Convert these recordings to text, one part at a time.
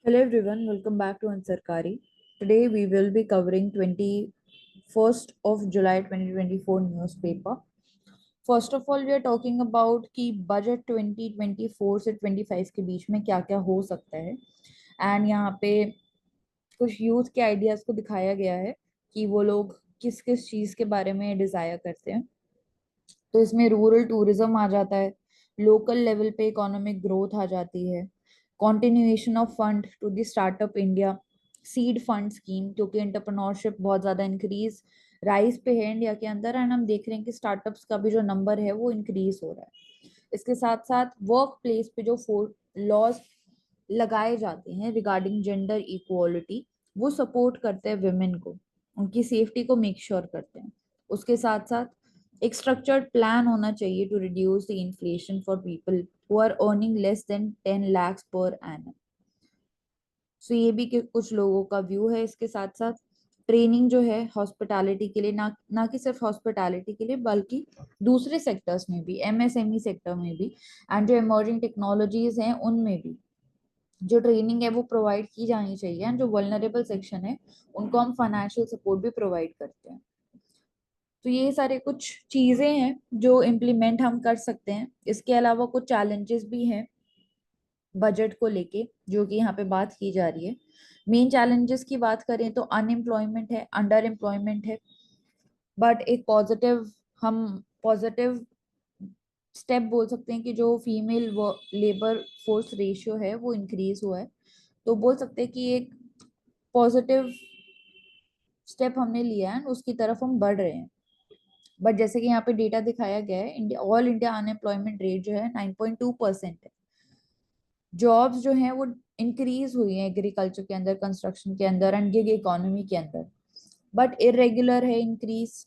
Hello everyone, welcome back to Ansarkari. Today we will be covering 21st of July 2024 newspaper. First of all, we are talking about कि budget 2024 से 25 के बीच में क्या क्या हो सकता है एंड यहाँ पे कुछ यूथ के आइडियाज को दिखाया गया है कि वो लोग किस किस चीज के बारे में डिजायर करते हैं। तो इसमें रूरल टूरिज्म आ जाता है, लोकल लेवल पे इकोनॉमिक ग्रोथ आ जाती है, continuation of fund to the startup India, seed fund scheme क्योंकि एंटरप्रेन्योरशिप बहुत ज्यादा इंक्रीज राइज पे है इंडिया के अंदर एंड हम देख रहे हैं कि स्टार्टअप्स का भी जो नंबर है वो इंक्रीज हो रहा है। इसके साथ साथ वर्क प्लेस पे जो लॉज लगाए जाते हैं रिगार्डिंग जेंडर इक्वालिटी, वो सपोर्ट करते हैं विमेन को, उनकी सेफ्टी को मेक श्योर करते हैं। उसके साथ साथ एक स्ट्रक्चर्ड प्लान होना चाहिए to reduce the inflation for people who are earning less than 10 lakhs per annum. So ये भी कुछ लोगों का व्यू है। इसके साथ साथ ट्रेनिंग जो है हॉस्पिटैलिटी के लिए, ना ना कि सिर्फ हॉस्पिटैलिटी के लिए बल्कि दूसरे सेक्टर्स में भी, एमएसएमई सेक्टर में भी एंड जो इमर्जिंग टेक्नोलॉजीज हैं उनमें भी जो ट्रेनिंग है वो प्रोवाइड की जानी चाहिए एंड जो वल्नरेबल सेक्शन है उनको हम फाइनेंशियल सपोर्ट भी प्रोवाइड करते हैं। तो ये सारे कुछ चीजें हैं जो इम्प्लीमेंट हम कर सकते हैं। इसके अलावा कुछ चैलेंजेस भी हैं बजट को लेके जो कि यहाँ पे बात की जा रही है। मेन चैलेंजेस की बात करें तो अनएम्प्लॉयमेंट है, अंडर एम्प्लॉयमेंट है, बट एक पॉजिटिव स्टेप बोल सकते हैं कि जो फीमेल लेबर फोर्स रेशियो है वो इंक्रीज हुआ है। तो बोल सकते हैं कि एक पॉजिटिव स्टेप हमने लिया है, उसकी तरफ हम बढ़ रहे हैं। बट जैसे कि यहाँ पे डेटा दिखाया गया है, India all India unemployment rate जो है 9.2% है। जॉब्स जो हैं वो इंक्रीज हुई हैं एग्रीकल्चर के अंदर, कंस्ट्रक्शन के अंदर एंड गिग इकोनॉमी के अंदर, बट इरेगुलर है इंक्रीज,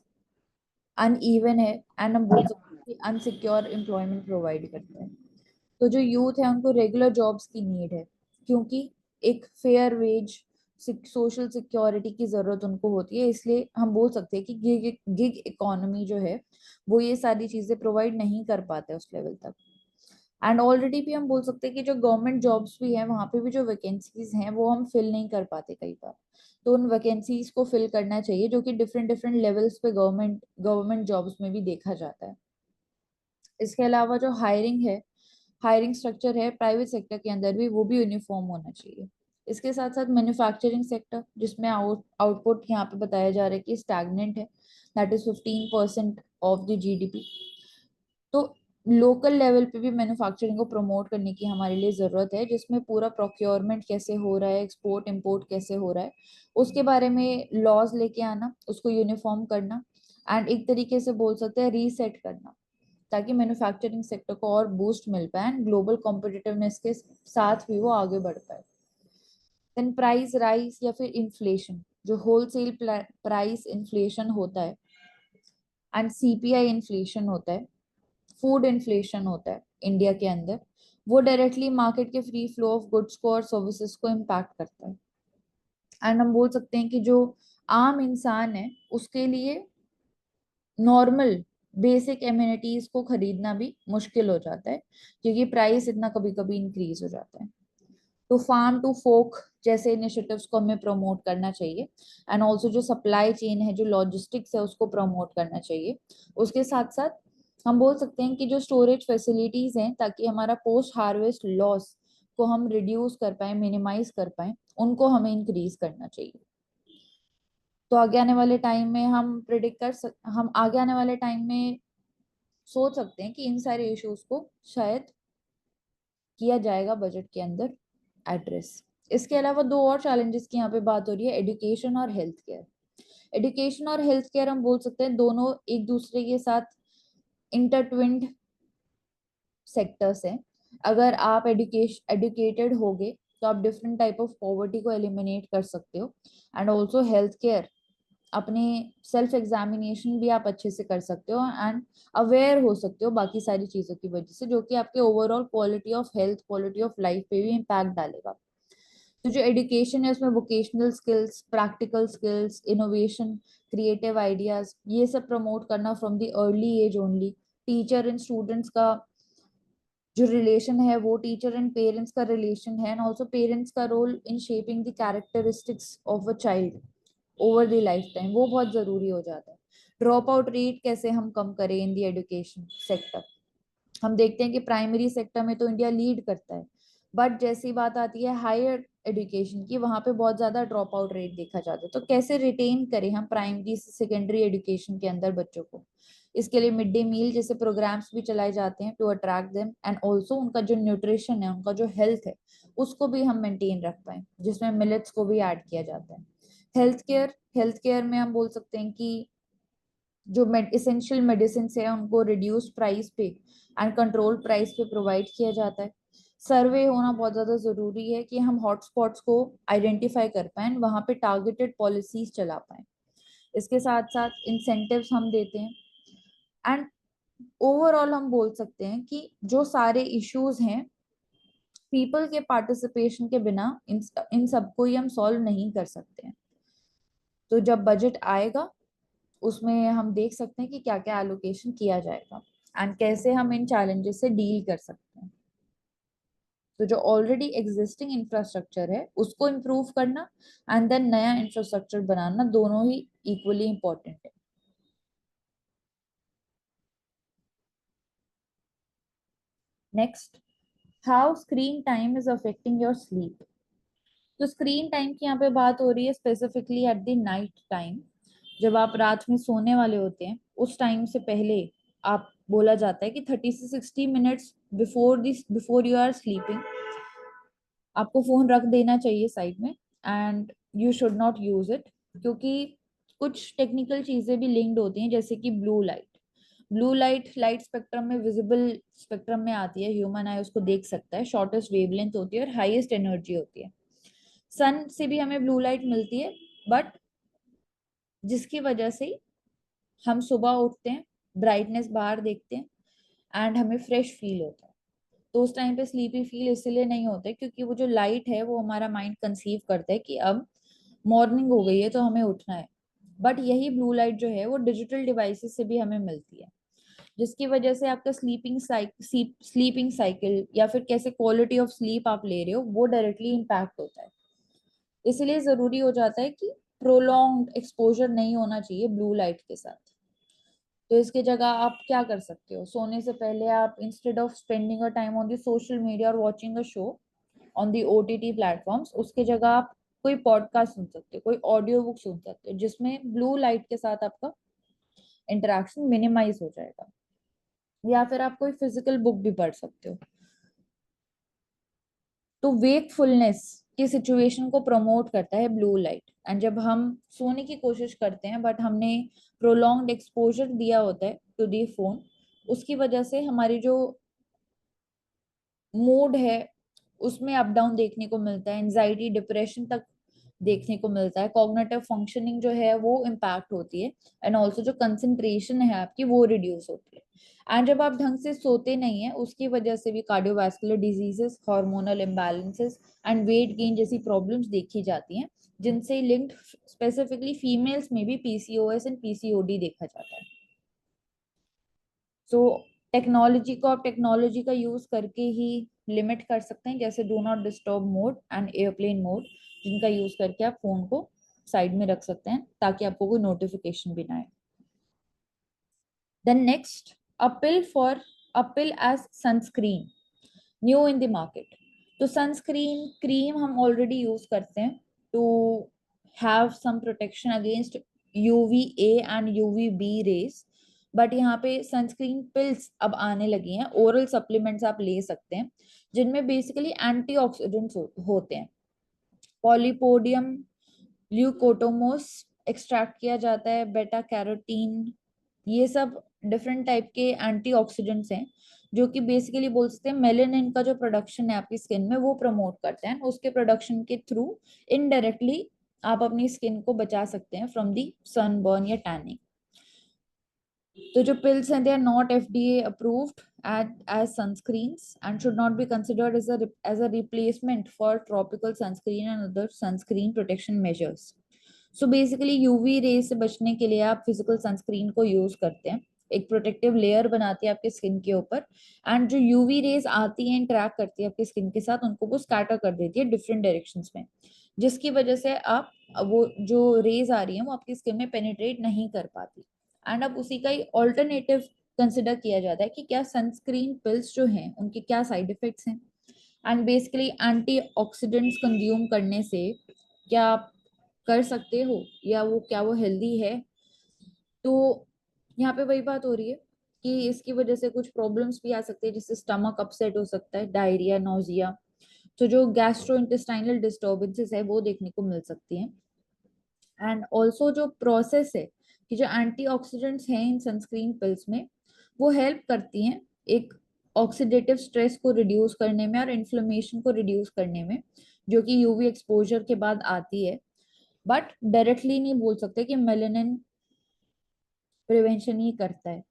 अनइवन है एंड हम बोल सकते हैं कि अनसिक्योर एम्प्लॉयमेंट प्रोवाइड करते हैं। तो जो यूथ है उनको रेगुलर जॉब्स की नीड है क्योंकि एक फेयर वेज, सोशल सिक्योरिटी की जरूरत उनको होती है। इसलिए हम बोल सकते हैं कि गिग इकोनॉमी जो है वो ये सारी चीजें प्रोवाइड नहीं कर पाते उस लेवल तक। एंड ऑलरेडी भी हम बोल सकते हैं कि जो गवर्नमेंट जॉब्स भी हैं वहां पे भी जो वैकेंसीज हैं वो हम फिल नहीं कर पाते कई बार। तो उन वैकेंसीज को फिल करना चाहिए जो कि डिफरेंट डिफरेंट लेवल्स पे गवर्नमेंट जॉब्स में भी देखा जाता है। इसके अलावा जो हायरिंग स्ट्रक्चर है प्राइवेट सेक्टर के अंदर भी वो भी यूनिफॉर्म होना चाहिए। इसके साथ साथ मैन्युफैक्चरिंग सेक्टर जिसमें आउटपुट यहाँ पे बताया जा रहा है कि स्टैग्नेंट है, that is 15% of the GDP. तो लोकल लेवल पे भी मैन्युफैक्चरिंग को प्रमोट करने की हमारे लिए जरूरत है, जिसमें पूरा प्रोक्योरमेंट कैसे हो रहा है, एक्सपोर्ट इंपोर्ट कैसे हो रहा है, उसके बारे में लॉज लेके आना, उसको यूनिफॉर्म करना एंड एक तरीके से बोल सकते हैं रीसेट करना, ताकि मैन्युफैक्चरिंग सेक्टर को और बूस्ट मिल पाए एंड ग्लोबल कॉम्पिटिटिवनेस के साथ भी वो आगे बढ़ पाए। देन प्राइस राइज या फिर इन्फ्लेशन, जो होलसेल प्राइस इन्फ्लेशन होता है एंड सीपीआई इन्फ्लेशन होता है, फूड इन्फ्लेशन होता है इंडिया के अंदर, वो डायरेक्टली मार्केट के फ्री फ्लो ऑफ गुड्स को और सर्विसेज को इम्पैक्ट करता है। एंड हम बोल सकते हैं कि जो आम इंसान है उसके लिए नॉर्मल बेसिक एमिनिटीज को खरीदना भी मुश्किल हो जाता है क्योंकि प्राइस इतना कभी कभी इंक्रीज हो जाता है। तो फार्म टू फोक जैसे इनिशिएटिव्स को हमें प्रमोट करना चाहिए एंड ऑल्सो जो सप्लाई चेन है, जो लॉजिस्टिक्स है, उसको प्रमोट करना चाहिए। उसके साथ साथ हम बोल सकते हैं कि जो स्टोरेज फैसिलिटीज हैं, ताकि हमारा पोस्ट हार्वेस्ट लॉस को हम रिड्यूस कर पाए, मिनिमाइज कर पाए, उनको हमें इंक्रीज करना चाहिए। तो आगे आने वाले टाइम में हम आगे आने वाले टाइम में सोच सकते हैं कि इन सारे इश्यूज को शायद किया जाएगा बजट के अंदर एड्रेस। इसके अलावा दो और चैलेंजेस की यहाँ पे बात हो रही है, एजुकेशन और हेल्थ केयर। एजुकेशन और हेल्थ केयर हम बोल सकते हैं दोनों एक दूसरे के साथ इंटरट्विंड सेक्टर्स हैं। अगर आप एडुकेटेड होगे तो आप डिफरेंट टाइप ऑफ पॉवर्टी को एलिमिनेट कर सकते हो एंड ऑल्सो हेल्थ केयर, अपने सेल्फ एग्जामिनेशन भी आप अच्छे से कर सकते हो एंड अवेयर हो सकते हो बाकी सारी चीजों की वजह से, जो कि आपके overall quality of health, quality of life पे भी इम्पैक्ट डालेगा। तो जो एजुकेशन है उसमें vocational skills, practical skills, innovation, creative ideas, ये सब प्रमोट करना from the early age only. Teacher and students का जो रिलेशन है वो टीचर एंड पेरेंट्स का रिलेशन है, एंड ऑल्सो पेरेंट्स का role in shaping the characteristics of a child over the lifetime, वो बहुत जरूरी हो जाता है। ड्रॉप आउट रेट कैसे हम कम करें इन द एजुकेशन सेक्टर। हम देखते हैं कि प्राइमरी सेक्टर में तो इंडिया लीड करता है, बट जैसी बात आती है हायर एजुकेशन की, वहां पे बहुत ज्यादा ड्रॉप आउट रेट देखा जाता है। तो कैसे रिटेन करें हम प्राइमरी से सेकेंडरी एजुकेशन के अंदर बच्चों को। इसके लिए मिड डे मील जैसे प्रोग्राम्स भी चलाए जाते हैं to attract them, and also उनका जो न्यूट्रिशन है, उनका जो हेल्थ है, उसको भी हम मेंटेन रख पाए, जिसमें मिलेट्स को भी ऐड किया जाता है। हेल्थ केयर में हम बोल सकते हैं कि जो इसेंशियल मेडिसिन है उनको रिड्यूस प्राइस पे एंड कंट्रोल प्राइस पे प्रोवाइड किया जाता है। सर्वे होना बहुत ज्यादा जरूरी है कि हम हॉटस्पॉट्स को आइडेंटिफाई कर पाए, वहां पे टारगेटेड पॉलिसीज चला पाए। इसके साथ साथ इंसेंटिव्स हम देते हैं, एंड ओवरऑल हम बोल सकते हैं कि जो सारे इश्यूज हैं, पीपल के पार्टिसिपेशन के बिना इन सबको ही हम सॉल्व नहीं कर सकते हैं। तो जब बजट आएगा उसमें हम देख सकते हैं कि क्या क्या एलोकेशन किया जाएगा एंड कैसे हम इन चैलेंजेस से डील कर सकते हैं। तो जो ऑलरेडी एग्जिस्टिंग इंफ्रास्ट्रक्चर है उसको इम्प्रूव करना एंड देन नया इंफ्रास्ट्रक्चर बनाना, दोनों ही इक्वली इंपॉर्टेंट है। Next, how screen time is affecting your sleep. तो स्क्रीन टाइम की यहाँ पे बात हो रही है specifically at the night time. जब आप रात में सोने वाले होते हैं उस टाइम से पहले आप, बोला जाता है कि 30 से 60 minutes before you are sleeping आपको फोन रख देना चाहिए साइड में, and you should not use it. क्योंकि कुछ टेक्निकल चीजें भी लिंक्ड होती हैं, जैसे कि ब्लू लाइट लाइट स्पेक्ट्रम में, विजिबल स्पेक्ट्रम में आती है, ह्यूमन आई उसको देख सकता है, शॉर्टेस्ट वेवलेंथ होती है और हाईएस्ट एनर्जी होती है। सन से भी हमें ब्लू लाइट मिलती है, बट जिसकी वजह से हम सुबह उठते हैं, ब्राइटनेस बाहर देखते हैं एंड हमें फ्रेश फील होता है। तो उस टाइम पे स्लीपी फील इसलिए नहीं होता है क्योंकि वो जो लाइट है वो हमारा माइंड कंसीव करता है कि अब मॉर्निंग हो गई है तो हमें उठना है। बट यही ब्लू लाइट जो है वो डिजिटल डिवाइसेस से भी हमें मिलती है, जिसकी वजह से आपका स्लीपिंग साइकिल या फिर कैसे क्वालिटी ऑफ स्लीप आप ले रहे हो वो डायरेक्टली इम्पैक्ट होता है। इसलिए जरूरी हो जाता है कि प्रोलॉन्ग एक्सपोजर नहीं होना चाहिए ब्लू लाइट के साथ। तो इसके जगह आप क्या कर सकते हो, सोने से पहले आप instead of spending a time on the social media और watching a show on the OTT platforms, उसके जगह आप कोई पॉडकास्ट सुन सकते हो, कोई ऑडियो बुक सुन सकते हो, जिसमें ब्लू लाइट के साथ आपका इंटरेक्शन मिनिमाइज हो जाएगा। या फिर आप कोई फिजिकल बुक भी पढ़ सकते हो। तो वेकफुलनेस की सिचुएशन को प्रमोट करता है ब्लू लाइट, एंड जब हम सोने की कोशिश करते हैं बट हमने प्रोलॉन्ग्ड एक्सपोजर दिया होता है टू दी फोन, उसकी वजह से हमारी जो मूड है उसमें अप डाउन देखने को मिलता है, एंजाइटी डिप्रेशन तक देखने को मिलता है, कॉग्निटिव फंक्शनिंग जो है वो इम्पैक्ट होती है, एंड ऑल्सो जो कंसंट्रेशन है आपकी वो रिड्यूस होती है। एंड जब आप ढंग से सोते नहीं है उसकी वजह से भी cardiovascular diseases, hormonal imbalances and weight gain जैसी प्रॉब्लम्स देखी जाती हैं, जिनसे लिंक्ड स्पेसिफिकली फीमेल्स में भी पीसीओएस एंड पीसीओडी देखा जाता है। सो टेक्नोलॉजी को आप टेक्नोलॉजी का यूज करके ही लिमिट कर सकते हैं, जैसे do not disturb mode and airplane mode, जिनका यूज करके आप फोन को साइड में रख सकते हैं ताकि आपको कोई नोटिफिकेशन भी ना आए। Then next, a pill as sunscreen new in the market. तो सनस्क्रीन क्रीम हम ऑलरेडी यूज करते हैं to have some protection against UVA and UVB rays, but यहाँ पे सनस्क्रीन पिल्स अब आने लगी हैं, ओरल सप्लीमेंट्स आप ले सकते हैं, जिनमें बेसिकली एंटीऑक्सीडेंट्स होते हैं। पॉलीपोडियम ल्यूकोटोमोस एक्सट्रैक्ट किया जाता है, बेटा कैरोटीन, ये सब डिफरेंट टाइप के एंटीऑक्सीडेंट्स हैं जो कि बेसिकली बोल सकते हैं मेलेनिन का जो प्रोडक्शन है आपकी स्किन में वो प्रमोट करते हैं। उसके प्रोडक्शन के थ्रू इनडायरेक्टली आप अपनी स्किन को बचा सकते हैं फ्रॉम दी सनबर्न या टैनिंग। तो जो पिल्स हैं they are not FDA approved as sunscreens and should not be considered as a replacement for tropical sunscreen and other sunscreen protection measures. So basically UV ray से बचने के लिए आप physical sunscreen को use करते हैं एक प्रोटेक्टिव लेयर बनाती है आपके स्किन के ऊपर, एंड जो यूवी रेज आती है इंटरेक्ट करती है आपकी स्किन के साथ, उनको वो स्कैटर कर देती है डिफरेंट डायरेक्शंस में, जिसकी वजह से आप वो जो रेज आ रही है वो आपकी स्किन में पेनिट्रेट नहीं कर पाती। एंड अब उसी का ही ऑल्टरनेटिव कंसिडर किया जाता है कि क्या सनस्क्रीन पिल्स जो हैं उनके क्या साइड इफेक्ट्स हैं, एंड बेसिकली एंटीऑक्सीडेंट्स कंज्यूम करने से क्या आप कर सकते हो, या वो क्या वो हेल्दी है। तो यहाँ पे वही बात हो रही है कि इसकी वजह से कुछ प्रॉब्लम्स भी आ सकते हैं, जैसे स्टमक अपसेट हो सकता है, डायरिया, नोजिया। तो जो गैस्ट्रो इंटेस्टाइनल डिस्टर्बेंसेस है वो देखने को मिल सकती हैं। एंड ऑल्सो जो प्रोसेस है कि जो एंटीऑक्सीडेंट्स हैं इन सनस्क्रीन पिल्स में, वो हेल्प करती हैं एक ऑक्सीडेटिव स्ट्रेस को रिड्यूस करने में और इन्फ्लेमेशन को रिड्यूस करने में, जो कि यूवी एक्सपोजर के बाद आती है। बट डायरेक्टली नहीं बोल सकते कि मेलेनिन प्रिवेंशन ही करता है।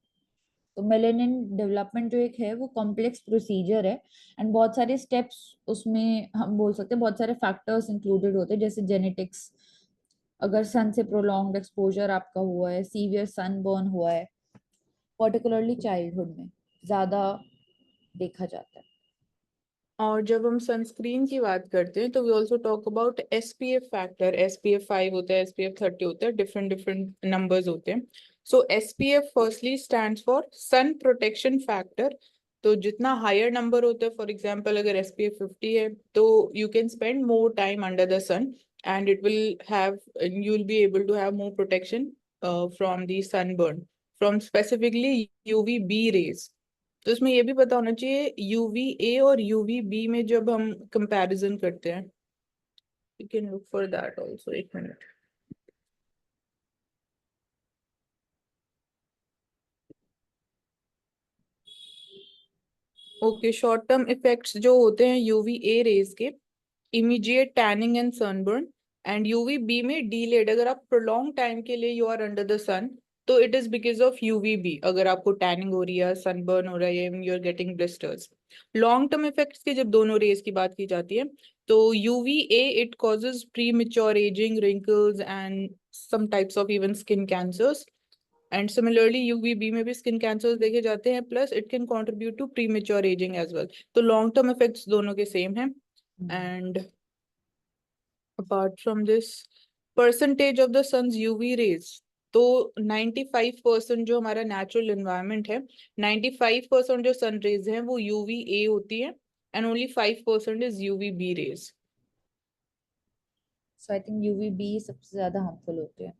तो मेलेनिन डेवलपमेंट जो एक है वो कॉम्प्लेक्स प्रोसीजर है, एंड बहुत सारे स्टेप्स उसमें हम बोल सकते हैं, बहुत सारे फैक्टर्स इंक्लूडेड होते हैं, जैसे जेनेटिक्स, अगर सन से प्रोलॉन्ग्ड एक्सपोजर आपका हुआ है, सीवियर सन बर्न हुआ है, पर्टिकुलरली चाइल्डहुड में ज्यादा देखा जाता है। और जब हम सनस्क्रीन की बात करते हैं तो we also talk about SPF factor. SPF 5 होता है, SPF 30 होता है, डिफरेंट डिफरेंट नंबर्स होते हैं। So SPF firstly stands for sun protection factor. तो जितना हायर नंबर होता है, फॉर एग्जांपल अगर SPF 50 है, तो you can spend more time under the sun and it will have, you will be able to have more protection from the sunburn, from specifically UVB rays. तो इसमें ये भी पता होना चाहिए UVA और UVB में जब हम कंपैरिजन करते हैं, you can look for that also, एक मिनट। ओके, शॉर्ट टर्म इफेक्ट्स जो होते हैं UVA रेज के, immediate tanning and sunburn, and UVB में डीलेड। अगर आप प्रोलॉन्ग टाइम के लिए you are under the sun, तो it is because of UVB, अगर आपको टैनिंग हो रही है, सनबर्न हो रहा है, you are getting blisters. Long term effects के जब दोनों रेज की बात की जाती है, तो UVA it causes premature ageing, wrinkles and some types of even skin cancers. And similarly UVB में भी स्किन कैंसर्स देखे जाते हैं, plus it can contribute to premature ageing as well. तो लॉन्ग टर्म इफेक्ट्स दोनों के same हैं। And apart from this, percentage of the sun's UV rays, तो 95% जो हमारा नेचुरल एनवायरनमेंट है, 95% जो सन रेज हैं वो UVA होती है, and only 5% is UVB rays. So I think UVB सबसे ज्यादा हार्मफुल होते हैं।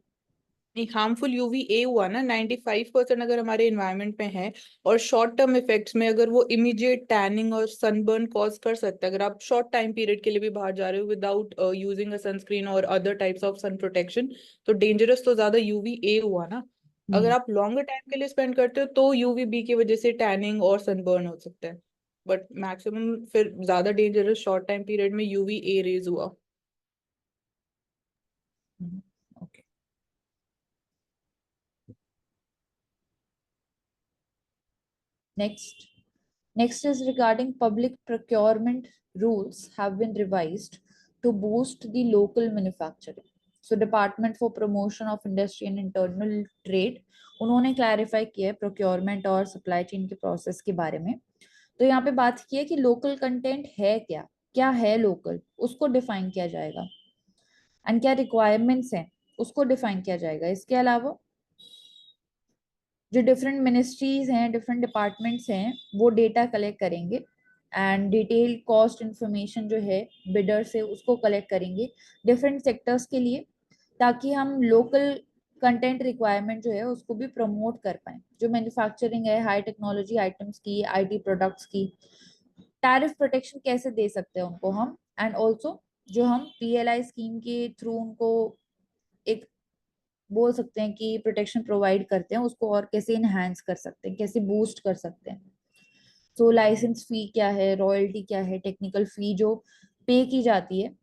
नहीं, हार्मफुल UVA हुआ ना, 95% अगर हमारे एनवायरनमेंट में है, और शॉर्ट टर्म इफेक्ट्स में अगर वो इमीडिएट टैनिंग और सनबर्न कॉज कर सकता है, अगर आप शॉर्ट टाइम पीरियड के लिए भी बाहर जा रहे हो विदाउट यूजिंग अ सनस्क्रीन और other types of sun protection, तो डेंजरस तो ज्यादा UVA हुआ ना। अगर आप लॉन्गर टाइम के लिए स्पेंड करते हो तो UVB की वजह से टैनिंग और सनबर्न हो सकता है, बट मैक्सिमम फिर ज्यादा डेंजरस शॉर्ट टाइम पीरियड में UVA रेज हुआ। Okay, next Next is regarding public procurement rules have been revised to boost the local manufacturing. So Department for Promotion of Industry and Internal Trade उन्होंने clarify किया है procurement और supply chain के process के बारे में। तो यहाँ पे बात की है कि लोकल कंटेंट है क्या, क्या है लोकल, उसको डिफाइन किया जाएगा, एंड क्या रिक्वायरमेंट्स हैं उसको डिफाइन किया जाएगा। इसके अलावा जो डिफरेंट मिनिस्ट्रीज हैं, डिफरेंट डिपार्टमेंट्स हैं, वो डेटा कलेक्ट करेंगे, एंड डिटेल कॉस्ट इंफॉर्मेशन जो है बिडर से उसको कलेक्ट करेंगे डिफरेंट सेक्टर्स के लिए, ताकि हम लोकल कंटेंट रिक्वायरमेंट जो है उसको भी प्रमोट कर पाए। जो मैन्युफैक्चरिंग है हाई टेक्नोलॉजी आइटम्स की, IT प्रोडक्ट्स की, टैरिफ प्रोटेक्शन कैसे दे सकते हैं उनको हम, एंड ऑल्सो जो हम PLI स्कीम के थ्रू उनको एक बोल सकते हैं कि प्रोटेक्शन प्रोवाइड करते हैं, उसको और कैसे इनहेंस कर सकते हैं, कैसे बूस्ट कर सकते हैं। तो लाइसेंस फी क्या है, रॉयल्टी क्या है, टेक्निकल फी जो पे की जाती है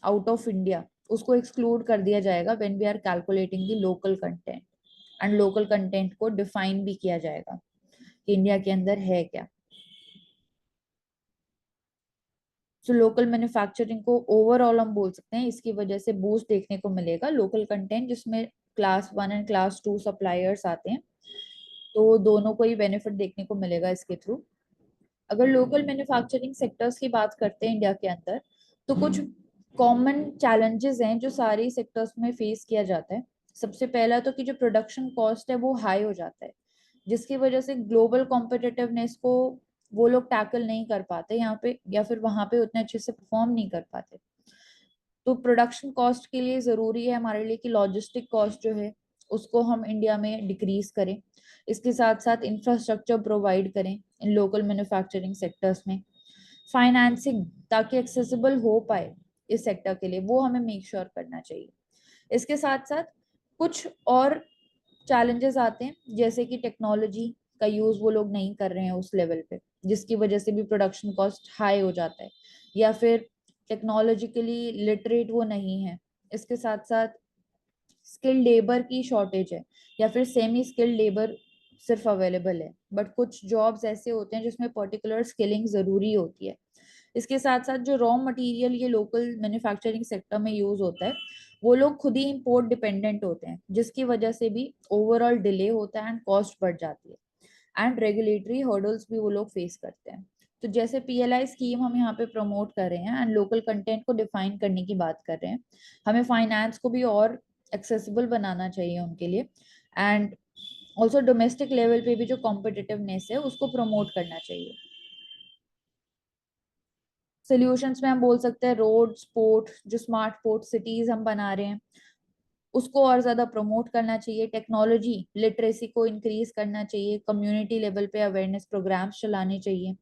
आउट ऑफ इंडिया, उसको एक्सक्लूड कर दिया जाएगा when we are calculating the local content. And local content को डिफाइन भी किया जाएगा कि इंडिया के अंदर है क्या। सो लोकल मैन्युफैक्चरिंग को ओवरऑल हम बोल सकते हैं इसकी वजह से बूस्ट देखने को मिलेगा। लोकल कंटेंट जिसमें क्लास 1 एंड क्लास 2 सप्लायर्स आते हैं, तो दोनों को ही बेनिफिट देखने को मिलेगा इसके थ्रू। अगर लोकल मैन्युफैक्चरिंग सेक्टर्स की बात करते हैं इंडिया के अंदर, तो कुछ कॉमन चैलेंजेस हैं जो सारी सेक्टर्स में फेस किया जाता है। सबसे पहला तो कि जो प्रोडक्शन कॉस्ट है वो हाई हो जाता है, जिसकी वजह से ग्लोबल कॉम्पिटिटिवनेस को वो लोग टैकल नहीं कर पाते यहाँ पे, या फिर वहां पे उतने अच्छे से परफॉर्म नहीं कर पाते। तो प्रोडक्शन कॉस्ट के लिए जरूरी है हमारे लिए कि लॉजिस्टिक कॉस्ट जो है उसको हम इंडिया में डिक्रीज करें। इसके साथ साथ इंफ्रास्ट्रक्चर प्रोवाइड करें इन लोकल मैन्युफैक्चरिंग सेक्टर्स में। फाइनेंसिंग ताकि एक्सेसिबल हो पाए इस सेक्टर के लिए, वो हमें मेक श्योर करना चाहिए। इसके साथ साथ कुछ और चैलेंजेस आते हैं, जैसे कि टेक्नोलॉजी का यूज वो लोग नहीं कर रहे हैं उस लेवल पे, जिसकी वजह से भी प्रोडक्शन कॉस्ट हाई हो जाता है, या फिर टेक्नोलॉजिकली लिटरेट वो नहीं है। इसके साथ साथ स्किल्ड लेबर की शॉर्टेज है, या फिर सेमी स्किल्ड लेबर सिर्फ अवेलेबल है, बट कुछ जॉब्स ऐसे होते हैं जिसमें पर्टिकुलर स्किलिंग जरूरी होती है। इसके साथ साथ जो रॉ मटेरियल ये लोकल मैन्युफैक्चरिंग सेक्टर में यूज होता है, वो लोग खुद ही इंपोर्ट डिपेंडेंट होते हैं, जिसकी वजह से भी ओवरऑल डिले होता है एंड कॉस्ट बढ़ जाती है, एंड रेगुलेटरी हर्डल्स भी वो लोग फेस करते हैं। तो जैसे पीएलआई स्कीम हम यहाँ पे प्रमोट कर रहे हैं एंड लोकल कंटेंट को डिफाइन करने की बात कर रहे हैं, हमें फाइनेंस को भी और एक्सेसिबल बनाना चाहिए उनके लिए, एंड ऑल्सो डोमेस्टिक लेवल पे भी जो कॉम्पिटिटिवनेस है उसको प्रमोट करना चाहिए। सोल्यूशंस में हम बोल सकते हैं रोड पोर्ट, जो स्मार्ट पोर्ट सिटीज हम बना रहे हैं उसको और ज्यादा प्रमोट करना चाहिए। टेक्नोलॉजी लिटरेसी को इंक्रीज करना चाहिए, कम्युनिटी लेवल पे अवेयरनेस प्रोग्राम्स चलाने चाहिए।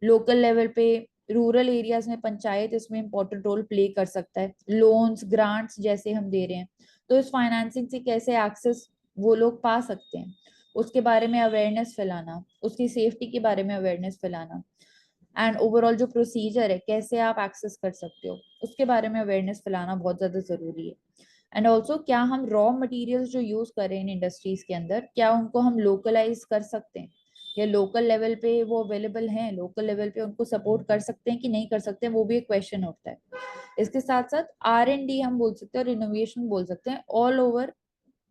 लोकल लेवल पे रूरल एरियाज में पंचायत इसमें इंपॉर्टेंट रोल प्ले कर सकता है, लोन्स ग्रांट्स जैसे हम दे रहे हैं, तो इस फाइनेंसिंग से कैसे एक्सेस वो लोग पा सकते हैं उसके बारे में अवेयरनेस फैलाना, उसकी सेफ्टी के बारे में अवेयरनेस फैलाना, एंड ओवरऑल जो प्रोसीजर है कैसे आप एक्सेस कर सकते हो उसके बारे में अवेयरनेस फैलाना बहुत ज्यादा जरूरी है। एंड ऑल्सो क्या हम रॉ मटेरियल्स जो यूज कर रहे हैं इन इंडस्ट्रीज के अंदर, क्या उनको हम लोकलाइज कर सकते हैं, या लोकल लेवल पे वो अवेलेबल हैं, लोकल लेवल पे उनको सपोर्ट कर सकते हैं कि नहीं कर सकते हैं, वो भी एक क्वेश्चन उठता है। इसके साथ साथ R&D हम बोल सकते हैं और इनोवेशन बोल सकते हैं ऑल ओवर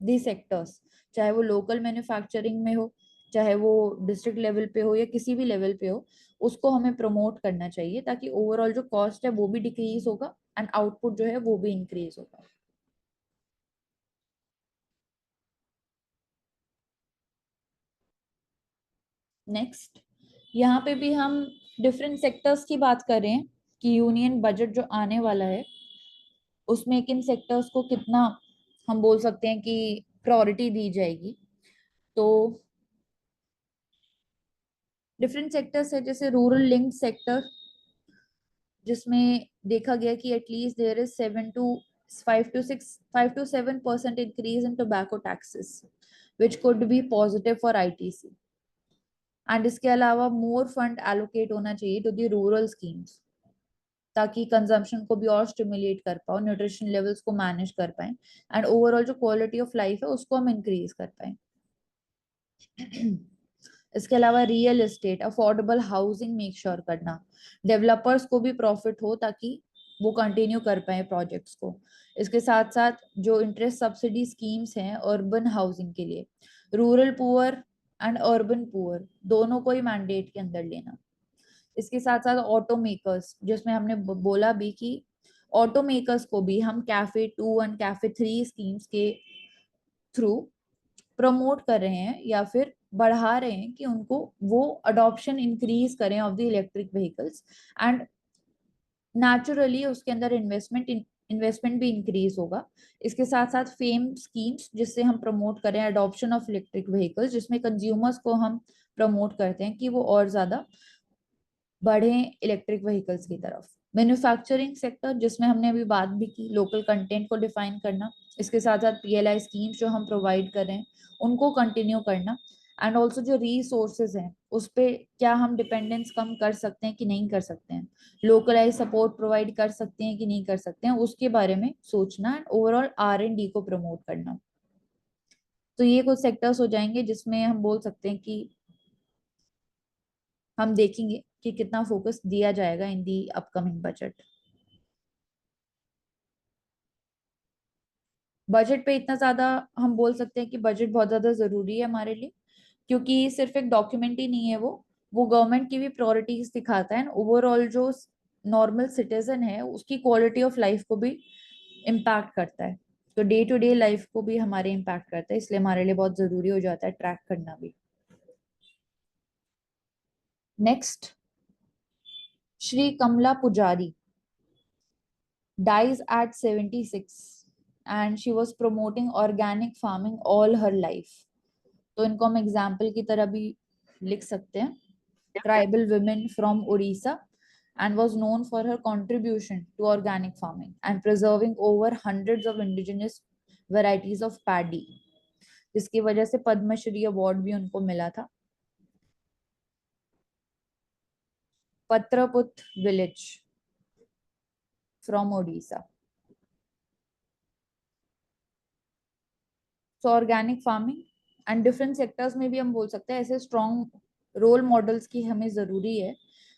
दी सेक्टर्स, चाहे वो लोकल मैन्युफैक्चरिंग में हो, चाहे वो डिस्ट्रिक्ट लेवल पे हो, या किसी भी लेवल पे हो, उसको हमें प्रमोट करना चाहिए ताकि ओवरऑल जो कॉस्ट है वो भी डिक्रीज होगा एंड आउटपुट जो है वो भी इंक्रीज होगा। नेक्स्ट, यहाँ पे भी हम डिफरेंट सेक्टर्स की बात कर रहे हैं कि यूनियन बजट जो आने वाला है उसमें किन सेक्टर्स को कितना हम बोल सकते हैं कि प्रायोरिटी दी जाएगी। तो डिफरेंट सेक्टर्स है, जैसे रूरल लिंक्ड सेक्टर, जिसमें देखा गया कि at least there is 5 to 7% increase in tobacco taxes which could be positive for ITC. And इसके अलावा मोर फंड एलोकेट होना चाहिए टू दी रूरल स्कीम्स, ताकि कंजम्पशन को भी और स्टिमुलेट कर पाओ, न्यूट्रिशन लेवल्स को मैनेज कर पाए, एंड ओवरऑल जो क्वालिटी ऑफ लाइफ है उसको हम इंक्रीज कर पाए। इसके अलावा real estate affordable housing make sure करना, डेवलपर्स को भी प्रॉफिट हो ताकि वो कंटिन्यू कर पाए प्रोजेक्ट्स को। इसके साथ साथ जो इंटरेस्ट सब्सिडी स्कीम्स हैं अर्बन हाउसिंग के लिए, rural poor and urban poor दोनों को ही मैंडेट के अंदर लेना। इसके साथ साथ ऑटो मेकर्स, जिसमें हमने बोला भी कि ऑटो मेकर्स को भी हम कैफे 2 एंड कैफे 3 स्कीम्स के थ्रू प्रमोट कर रहे हैं या फिर बढ़ा रहे हैं कि उनको वो अडॉप्शन इंक्रीज करें of the electric vehicles, and naturally उसके अंदर इन्वेस्टमेंट भी इंक्रीज होगा। इसके साथ साथ फेम स्कीम्स जिससे हम प्रमोट करें अडॉप्शन ऑफ इलेक्ट्रिक व्हीकल्स, जिसमें कंज्यूमर्स को हम प्रमोट करते हैं कि वो और ज्यादा बढ़े इलेक्ट्रिक व्हीकल्स की तरफ। मैन्युफैक्चरिंग सेक्टर, जिसमें हमने अभी बात भी की, लोकल कंटेंट को डिफाइन करना, इसके साथ साथ पीएलआई स्कीम्स जो हम प्रोवाइड कर रहे हैं उनको कंटिन्यू करना, एंड ऑल्सो जो रिसोर्सेज हैं उस पे क्या हम डिपेंडेंस कम कर सकते हैं कि नहीं कर सकते हैं, लोकलाइज सपोर्ट प्रोवाइड कर सकते हैं कि नहीं कर सकते हैं, उसके बारे में सोचना, एंड ओवरऑल R&D को प्रमोट करना। तो ये कुछ सेक्टर्स हो जाएंगे जिसमें हम बोल सकते हैं कि हम देखेंगे कि कितना फोकस दिया जाएगा इन दी अपकमिंग बजट। बजट पे इतना ज्यादा हम बोल सकते हैं कि बजट बहुत ज्यादा जरूरी है हमारे लिए, क्योंकि सिर्फ एक डॉक्यूमेंट ही नहीं है, वो गवर्नमेंट की भी प्रायोरिटीज दिखाता है, ओवरऑल जो नॉर्मल सिटीजन है उसकी क्वालिटी ऑफ लाइफ को भी इम्पैक्ट करता है। तो डे टू डे लाइफ को भी हमारे इम्पैक्ट करता है, इसलिए हमारे लिए बहुत जरूरी हो जाता है ट्रैक करना भी। नेक्स्ट, श्री कमला पुजारी dies at 76 and she was promoting organic farming all her life। तो इनको हम एग्जाम्पल की तरह भी लिख सकते हैं। Tribal women from Odisha and was known for her contribution to organic farming and preserving over hundreds of indigenous varieties of paddy, जिसकी वजह से पद्मश्री अवार्ड भी उनको मिला था। Patraput village from Odisha. So organic farming and different sectors में भी हम बोल सकते हैं ऐसे स्ट्रॉन्ग रोल मॉडल्स की हमें जरूरी है।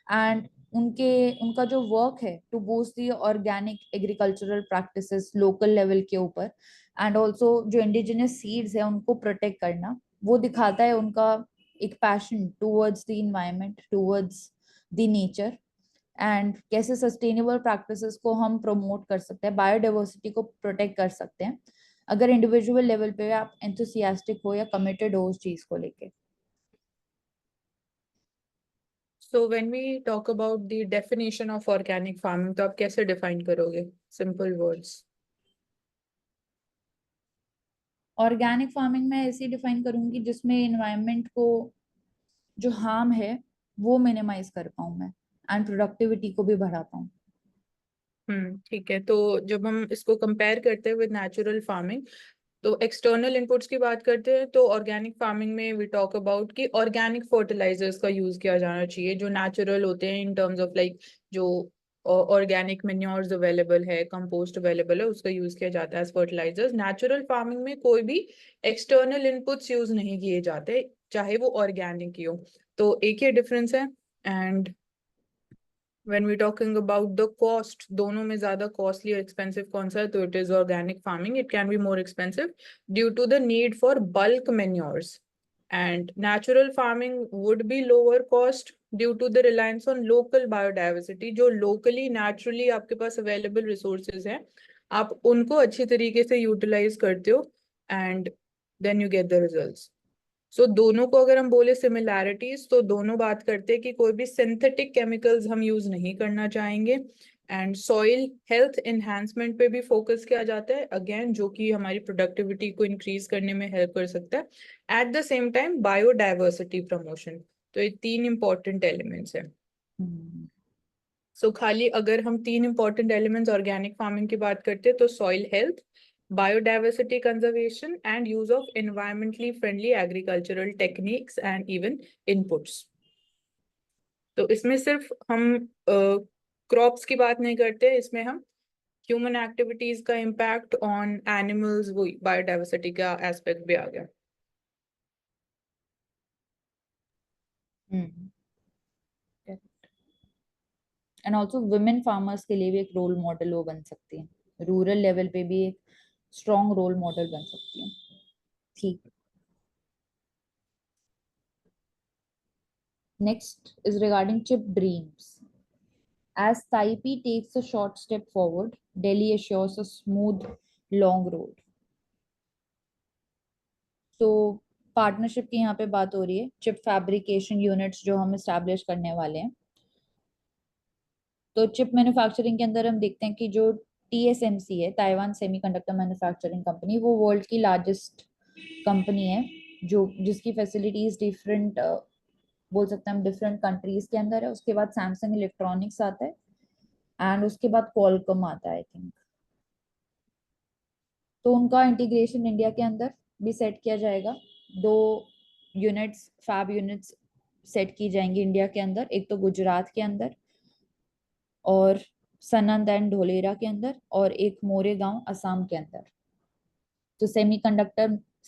एंड उनका जो वर्क है to boost the organic agricultural practices local level के ऊपर, एंड ऑल्सो जो इंडिजिनियस सीड्स है उनको प्रोटेक्ट करना, वो दिखाता है उनका एक passion towards the environment, towards the nature, and कैसे सस्टेनेबल प्रैक्टिसेस को हम प्रमोट कर सकते हैं, बायोडाइवर्सिटी को प्रोटेक्ट कर सकते हैं, अगर इंडिविजुअल लेवल पे आप एंथुसियास्टिक हो या कमिटेड हो उस चीज को लेके। So when we talk about the definition of organic farming, तो आप कैसे define करोगे? Simple words. ऑर्गेनिक फार्मिंग में ऐसे डिफाइन करूंगी जिसमें इन्वायरमेंट को जो हार्म है वो मिनिमाइज कर पाऊं मैं, एंड प्रोडक्टिविटी को भी बढ़ा पाऊं। ठीक है। तो जब हम इसको कंपेयर करते हैं विद नेचुरल फार्मिंग, तो एक्सटर्नल इनपुट्स की बात करते हैं तो ऑर्गेनिक फार्मिंग में वी टॉक अबाउट कि ऑर्गेनिक फर्टिलाइजर्स का यूज किया जाना चाहिए जो नेचुरल होते हैं, इन टर्म्स ऑफ लाइक जो ऑर्गेनिक मेन्योर्स अवेलेबल है, कंपोस्ट अवेलेबल है, उसका यूज किया जाता है एज फर्टिलाइजर्स। नेचुरल फार्मिंग में कोई भी एक्सटर्नल इनपुट्स यूज नहीं किए जाते, चाहे वो ऑर्गेनिक ही हो। तो एक ही डिफरेंस है। And when we talking about the cost, दोनों में ज्यादा costly और expensive कौन सा है, तो it is organic farming. It can be more expensive due to the need for bulk manures, and natural farming would be lower cost due to the reliance on local biodiversity, जो locally naturally आपके पास available resources हैं, आप उनको अच्छी तरीके से utilize करते हो, and then you get the results. सो दोनों को अगर हम बोले सिमिलैरिटीज, तो दोनों बात करते हैं कि कोई भी सिंथेटिक केमिकल्स हम यूज नहीं करना चाहेंगे, एंड सॉइल हेल्थ एनहांसमेंट पे भी फोकस किया जाता है, अगेन जो कि हमारी प्रोडक्टिविटी को इंक्रीज करने में हेल्प कर सकता है। At the same time biodiversity promotion. तो ये तीन इंपॉर्टेंट एलिमेंट्स है। सो खाली अगर हम तीन इंपॉर्टेंट एलिमेंट्स ऑर्गेनिक फार्मिंग की बात करते हैं तो soil health, biodiversity conservation, and use of environmentally friendly agricultural techniques and even inputs. तो इसमें सिर्फ हम क्रॉप्स की बात नहीं करते, इसमें हम ह्यूमन एक्टिविटीज का इम्पैक्ट ऑन एनिमल्स, वो बायोडाइवर्सिटी का एस्पेक्ट भी आ गया। एंड ऑल्सो वुमेन फार्मर्स के लिए भी एक रोल मॉडल वो बन सकती है, रूरल लेवल पे भी एक स्ट्रॉन्ग रोल मॉडल बन सकती है। ठीक। Next is regarding chip dreams. As Taipei takes a short step forward, Delhi assures a smooth long road। तो पार्टनरशिप की यहाँ पे बात हो रही है, चिप फैब्रिकेशन यूनिट्स जो हम इस्टेब्लिश करने वाले हैं। तो चिप मैन्युफैक्चरिंग के अंदर हम देखते हैं कि जो TSMC है, ताइवान सेमीकंडक्टर मैन्युफैक्चरिंग कंपनी, वो वर्ल्ड की लार्जेस्ट कंपनी है, जो जिसकी फैसिलिटीज डिफरेंट बोल सकते हैं हम डिफरेंट कंट्रीज के अंदर है। उसके बाद सैमसंग इलेक्ट्रॉनिक्स आता है, एंड उसके बाद क्वालकॉम आता है आई थिंक। तो उनका इंटीग्रेशन इंडिया के अंदर भी सेट किया जाएगा। दो यूनिट्स, फैब यूनिट्स सेट की जाएंगी इंडिया के अंदर, एक तो गुजरात के अंदर और सनंद एंड ढोलेरा के अंदर, और एक मोरेगांव असम के अंदर। तो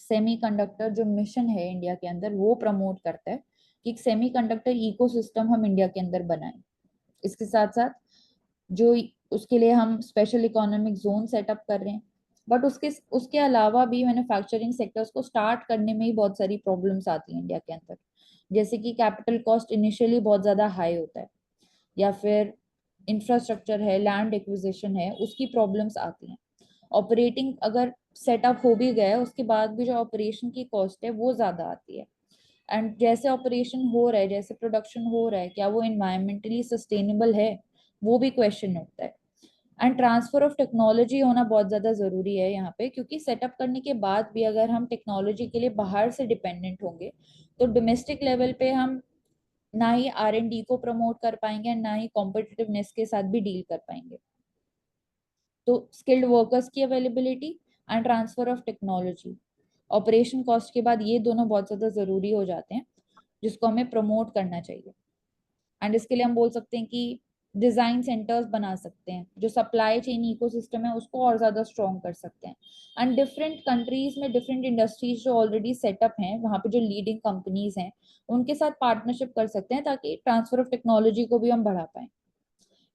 सेमीकंडक्टर जो मिशन है इंडिया के अंदर वो प्रमोट करता है कि एक सेमीकंडक्टर इकोसिस्टम हम इंडिया के अंदर बनाएं। इसके साथ साथ जो उसके लिए हम स्पेशल इकोनॉमिक जोन सेटअप कर रहे हैं, बट उसके उसके अलावा भी मैन्युफैक्चरिंग सेक्टर्स को स्टार्ट करने में ही बहुत सारी प्रॉब्लम्स आती हैं इंडिया के अंदर, जैसे कि कैपिटल कॉस्ट इनिशियली बहुत ज्यादा हाई होता है, या फिर इंफ्रास्ट्रक्चर है, लैंड एक्विजिशन है, उसकी प्रॉब्लम्स आती हैं। ऑपरेटिंग अगर सेटअप हो भी गया है, उसके बाद भी जो ऑपरेशन की कॉस्ट है वो ज्यादा आती है। एंड जैसे ऑपरेशन हो रहा है, जैसे प्रोडक्शन हो रहा है, क्या वो इन्वायरमेंटली सस्टेनेबल है, वो भी क्वेश्चन उठता है। एंड ट्रांसफर ऑफ टेक्नोलॉजी होना बहुत ज्यादा जरूरी है यहाँ पे, क्योंकि सेटअप करने के बाद भी अगर हम टेक्नोलॉजी के लिए बाहर से डिपेंडेंट होंगे, तो डोमेस्टिक लेवल पे हम ना ही R&D को प्रमोट कर पाएंगे, ना ही कॉम्पिटिटिवनेस के साथ भी डील कर पाएंगे। तो स्किल्ड वर्कर्स की availability and transfer of technology, operation cost के बाद ये दोनों बहुत ज्यादा जरूरी हो जाते हैं, जिसको हमें प्रमोट करना चाहिए। एंड इसके लिए हम बोल सकते हैं कि डिजाइन सेंटर्स बना सकते हैं, जो सप्लाई चेन इकोसिस्टम है उसको और ज्यादा स्ट्रॉन्ग कर सकते हैं। एंड डिफरेंट कंट्रीज में डिफरेंट इंडस्ट्रीज जो ऑलरेडी सेटअप हैं, वहाँ पे जो लीडिंग कंपनीज हैं, उनके साथ पार्टनरशिप कर सकते हैं, ताकि ट्रांसफर ऑफ टेक्नोलॉजी को भी हम बढ़ा पाए।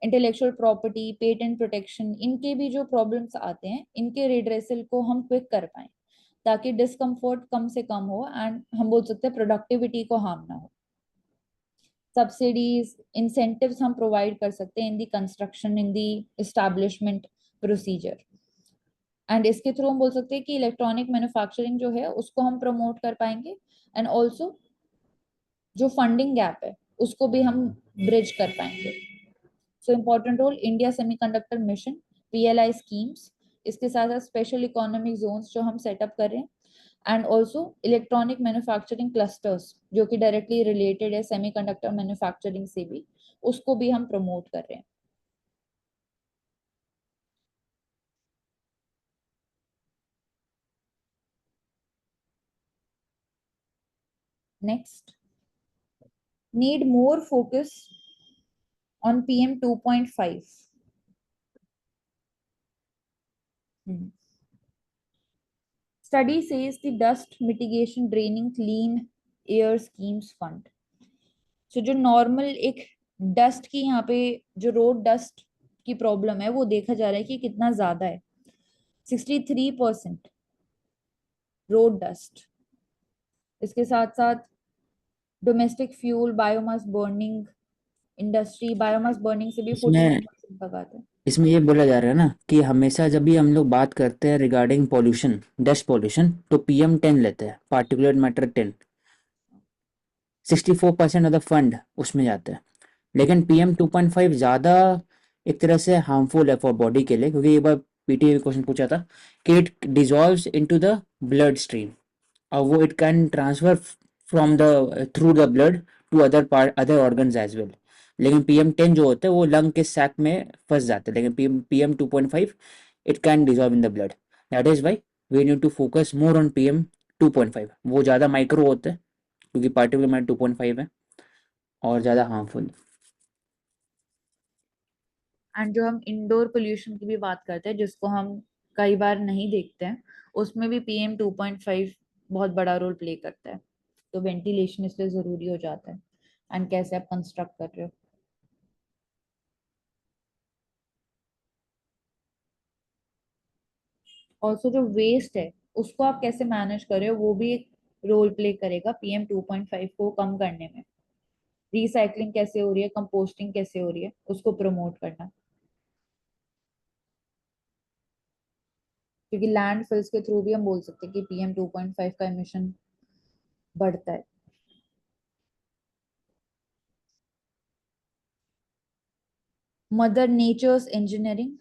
इंटेलेक्चुअल प्रॉपर्टी, पेटेंट प्रोटेक्शन, इनके भी जो प्रॉब्लम्स आते हैं, इनके रिड्रेसल को हम क्विक कर पाए, ताकि डिस्कम्फर्ट कम से कम हो एंड हम बोल सकते हैं प्रोडक्टिविटी को हार्म ना हो। सब्सिडीज, इंसेंटिव्स हम प्रोवाइड कर सकते हैं in the construction, in the establishment procedure. And इसके थ्रू हम बोल सकते हैं कि इलेक्ट्रॉनिक मैन्युफैक्चरिंग जो है उसको हम प्रमोट कर पाएंगे। एंड ऑल्सो जो फंडिंग गैप है उसको भी हम ब्रिज कर पाएंगे। So important role India semiconductor mission, PLI schemes, इसके साथ साथ स्पेशल इकोनॉमिक जोन्स जो हम सेटअप कर रहे हैं, and also electronic manufacturing clusters जो कि डायरेक्टली रिलेटेड है सेमीकंडक्टर मैन्युफैक्चरिंग से भी, उसको भी हम प्रमोट कर रहे हैं। Next, need more focus on PM 2.5। Study says the dust mitigation draining clean air schemes fund। सो जो नॉर्मल एक डस्ट की यहाँ पे जो रोड डस्ट की प्रॉब्लम है, वो देखा जा रहा है कि कितना ज्यादा है, 63% रोड डस्ट। इसके साथ साथ domestic fuel, biomass burning industry, biomass burning से भी इसमें 49% तक आता है। इसमें ये बोला जा रहा है ना कि हमेशा जब भी हम लोग बात करते हैं रिगार्डिंग पॉल्यूशन, डस्ट पॉल्यूशन, तो PM10 लेते हैं, particular matter 10। 64% of the fund उसमें जाता है। लेकिन PM2.5 ज़्यादा एक तरह से हार्मफुल है फॉर बॉडी के लिए, क्योंकि एक बार पीटी क्वेश्चन पूछा था कि it dissolves into the bloodstream, और वो it can transfer from the through the blood to other organs as well. लेकिन PM10 जो होता है वो लंग के सैक में फंस जाते हैं, लेकिन PM2.5 it can dissolve in the blood. That is why we need to focus more on PM2.5। वो ज़्यादा माइक्रो होते हैं क्योंकि पार्टिकुलर मैटर 2.5 है, और ज़्यादा हार्मफुल। एंड जो हम इंडोर पोल्यूशन की भी बात करते हैं, जिसको हम कई बार नहीं देखते हैं, उसमें भी PM 2.5 बहुत बड़ा रोल प्ले करता है। तो वेंटिलेशन इसलिए जरूरी हो जाता है। एंड कैसे आप कंस्ट्रक्ट कर रहे हो। ऑल्सो जो वेस्ट है उसको आप कैसे मैनेज कर रहे हो, वो भी एक रोल प्ले करेगा PM 2.5 को कम करने में। रिसाइकलिंग कैसे हो रही है, कंपोस्टिंग कैसे हो रही है, उसको प्रमोट करना, क्योंकि लैंड फिल्स के थ्रू भी हम बोल सकते हैं कि PM 2.5 का एमिशन बढ़ता है। मदर नेचर्स इंजीनियरिंग,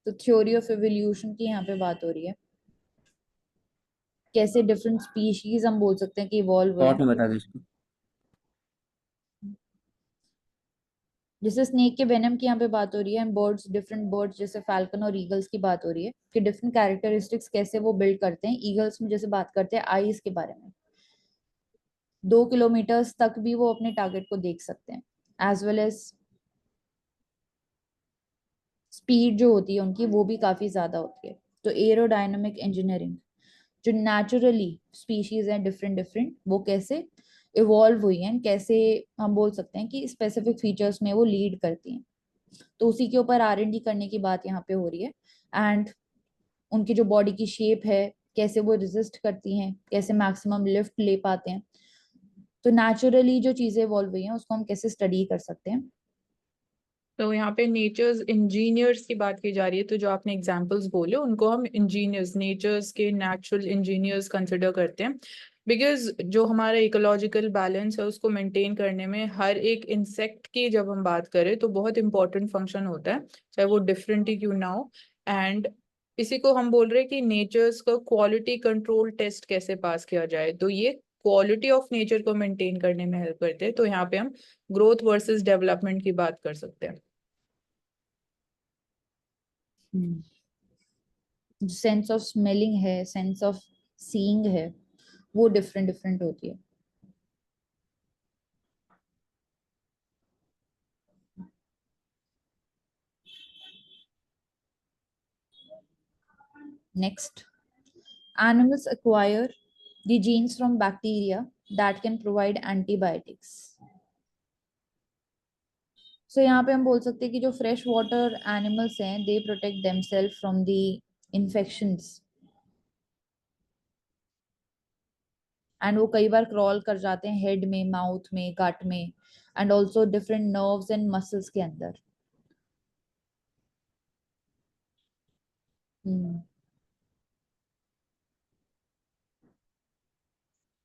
तो थ्योरी ऑफ एवोल्यूशन की यहाँ पे बात हो रही है, कैसे डिफरेंट स्पीशीज हम बोल सकते हैं कि इवॉल्व हुए शॉर्ट हैं। में बता दो इसको। जैसे स्नेक के वेनम की यहाँ पे बात हो रही है, बर्ड्स, डिफरेंट बर्ड्स जैसे फैल्कन और ईगल्स की बात हो रही है कि डिफरेंट कैरेक्टरिस्टिक्स कैसे वो बिल्ड करते हैं। ईगल्स में जैसे बात करते हैं आईज के बारे में, 2 किलोमीटर तक भी वो अपने टारगेट को देख सकते हैं, एज वेल एज स्पीड जो होती है उनकी वो भी काफी ज्यादा होती है। तो एरोडायनामिक इंजीनियरिंग, जो नेचुरली स्पीशीज हैं डिफरेंट डिफरेंट, वो कैसे इवॉल्व हुई हैं, कैसे हम बोल सकते हैं कि स्पेसिफिक फीचर्स में वो लीड करती हैं, तो उसी के ऊपर R&D करने की बात यहाँ पे हो रही है। एंड उनकी जो बॉडी की शेप है, कैसे वो रेजिस्ट करती हैं, कैसे मैक्सिमम लिफ्ट ले पाते हैं। तो नेचुरली जो चीजें इवॉल्व हुई हैं उसको हम कैसे स्टडी कर सकते हैं। तो यहाँ पे नेचर्स इंजीनियर्स की बात की जा रही है, तो जो आपने एग्जांपल्स बोले उनको हम इंजीनियर्स, नेचर्स के नेचुरल इंजीनियर्स कंसिडर करते हैं। बिकॉज जो हमारा इकोलॉजिकल बैलेंस है उसको मेंटेन करने में हर एक इंसेक्ट की जब हम बात करें तो बहुत इंपॉर्टेंट फंक्शन होता है, चाहे वो डिफरेंट ही क्यों ना हो। एंड इसी को हम बोल रहे हैं कि नेचर्स का क्वालिटी कंट्रोल टेस्ट कैसे पास किया जाए, तो ये क्वालिटी ऑफ नेचर को मेंटेन करने में हेल्प करते हैं। तो यहाँ पे हम ग्रोथ वर्सेस डेवलपमेंट की बात कर सकते हैं। सेंस ऑफ स्मेलिंग है, सेंस ऑफ सीइंग है, वो डिफरेंट डिफरेंट होती है। Next, animals acquire the genes from bacteria that can provide antibiotics. So यहाँ पे हम बोल सकते हैं कि जो फ्रेश वाटर एनिमल्स हैं they protect themselves from the infections, and वो कई बार क्रॉल कर जाते हैं हेड में, माउथ में, गट में, and also different nerves and muscles के अंदर।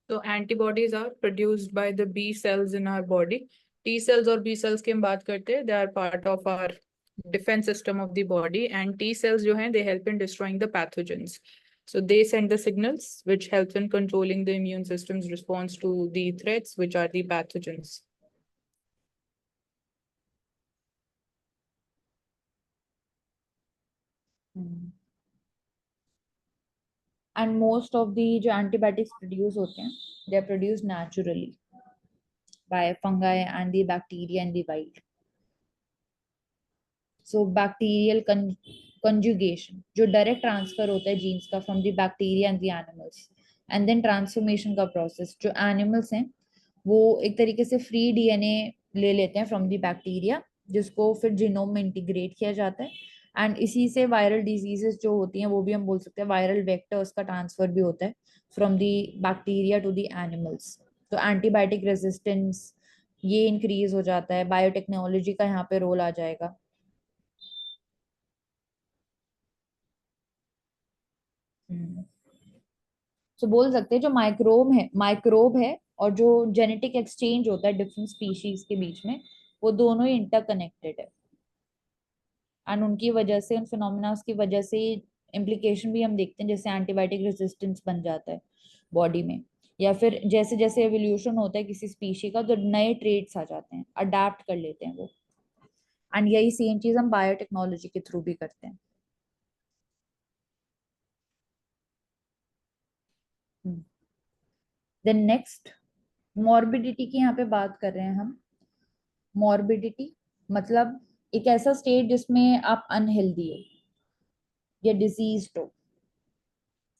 So antibodies are produced by the B cells in our body. T cells और B cells की हम बात करते हैं, they are part of our defense system of the body, and T cells जो हैं they help in destroying the pathogens. So they send the signals which helps in controlling the immune system's response to the threats which are the pathogens. And most of the जो antibiotics produce होते हैं they are produce naturally by fungi and the bacteria in the wild. So bacterial conjugation जो direct transfer होता है genes का from the bacteria and the animals, and then transformation का process, जो animals हैं वो एक तरीके से फ्री डीएनए ले लेते हैं फ्रॉम द बैक्टीरिया, जिसको फिर जीनोम में इंटीग्रेट किया जाता है, एंड इसी से वायरल डिजीजेस जो होती हैं वो भी हम बोल सकते हैं वायरल वेक्टर्स का ट्रांसफर भी होता है from the bacteria to the animals. तो एंटीबायोटिक रेजिस्टेंस ये इंक्रीज हो जाता है, बायोटेक्नोलॉजी का यहाँ पे रोल आ जाएगा। तो बोल सकते हैं जो माइक्रोब है और जो जेनेटिक एक्सचेंज होता है डिफरेंट स्पीशीज के बीच में, वो दोनों ही इंटरकनेक्टेड है, एंड उनकी वजह से, उन फिनोमिना की वजह से इम्प्लीकेशन भी हम देखते हैं, जैसे एंटीबायोटिक रेजिस्टेंस बन जाता है बॉडी में, या फिर जैसे जैसे एवोल्यूशन होता है किसी स्पीशी का तो नए ट्रेड्स आ जाते हैं, अडेप्ट कर लेते हैं वो, एंड यही सेम चीज हम बायोटेक्नोलॉजी के थ्रू भी करते हैं। देन नेक्स्ट, मॉर्बिडिटी की यहाँ पे बात कर रहे हैं हम। मॉर्बिडिटी मतलब एक ऐसा स्टेट जिसमें आप अनहेल्दी हो या डिजीज हो,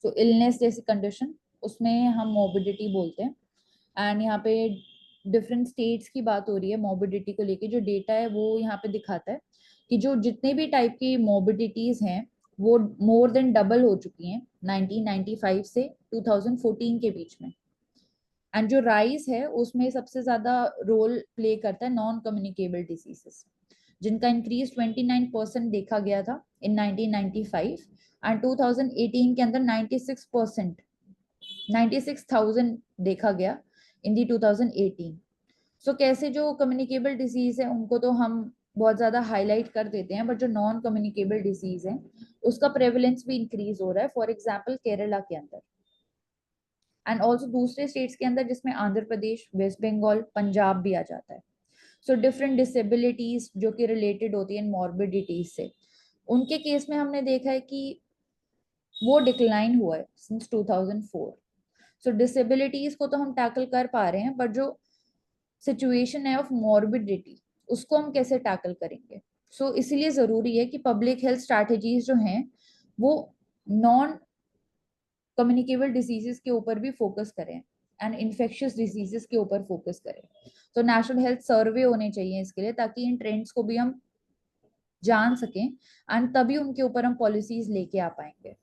तो इलनेस जैसी कंडीशन, उसमें हम मॉर्बिडिटी बोलते हैं। एंड यहाँ पे डिफरेंट स्टेट्स की बात हो रही है मॉर्बिडिटी को लेके, जो डेटा है वो यहाँ पे दिखाता है कि जो जितने भी टाइप की मॉर्बिडिटीज हैं वो मोर देन डबल हो चुकी हैं 1995 से 2014 के बीच में। एंड जो राइज है उसमें सबसे ज्यादा रोल प्ले करता है नॉन कम्युनिकेबल डिजीजेस, जिनका इंक्रीज 29% देखा गया था इन 1995, एंड 2018 के अंदर 96%, 96,000 देखा गया इन दी 2018। सो कैसे जो कम्युनिकेबल डिजीज है उनको तो हम बहुत ज्यादा हाईलाइट कर देते हैं, बट जो नॉन कम्युनिकेबल डिजीज है उसका प्रेवलेंस भी इंक्रीज हो रहा है, फॉर एग्जाम्पल केरला के अंदर, एंड ऑल्सो दूसरे स्टेट्स के अंदर जिसमें आंध्र प्रदेश, वेस्ट बंगाल, पंजाब भी आ जाता है। सो डिफरेंट डिसेबिलिटीज जो कि रिलेटेड होती है मॉर्बिडिटीज से, उनके केस में हमने देखा है कि वो डिक्लाइन हुआ है सिंस 2004। सो डिसेबिलिटीज को तो हम टैकल कर पा रहे हैं, बट जो सिचुएशन है ऑफ मॉर्बिडिटी उसको हम कैसे टैकल करेंगे। सो इसलिए जरूरी है कि पब्लिक हेल्थ स्ट्रैटेजीज जो हैं वो नॉन कम्युनिकेबल डिजीजेस के ऊपर भी फोकस करें एंड इन्फेक्शियस डिजीजेस के ऊपर फोकस करें। तो नेशनल हेल्थ सर्वे होने चाहिए इसके लिए, ताकि इन ट्रेंड्स को भी हम जान सकें एंड तभी उनके ऊपर हम पॉलिसीज लेके आ पाएंगे।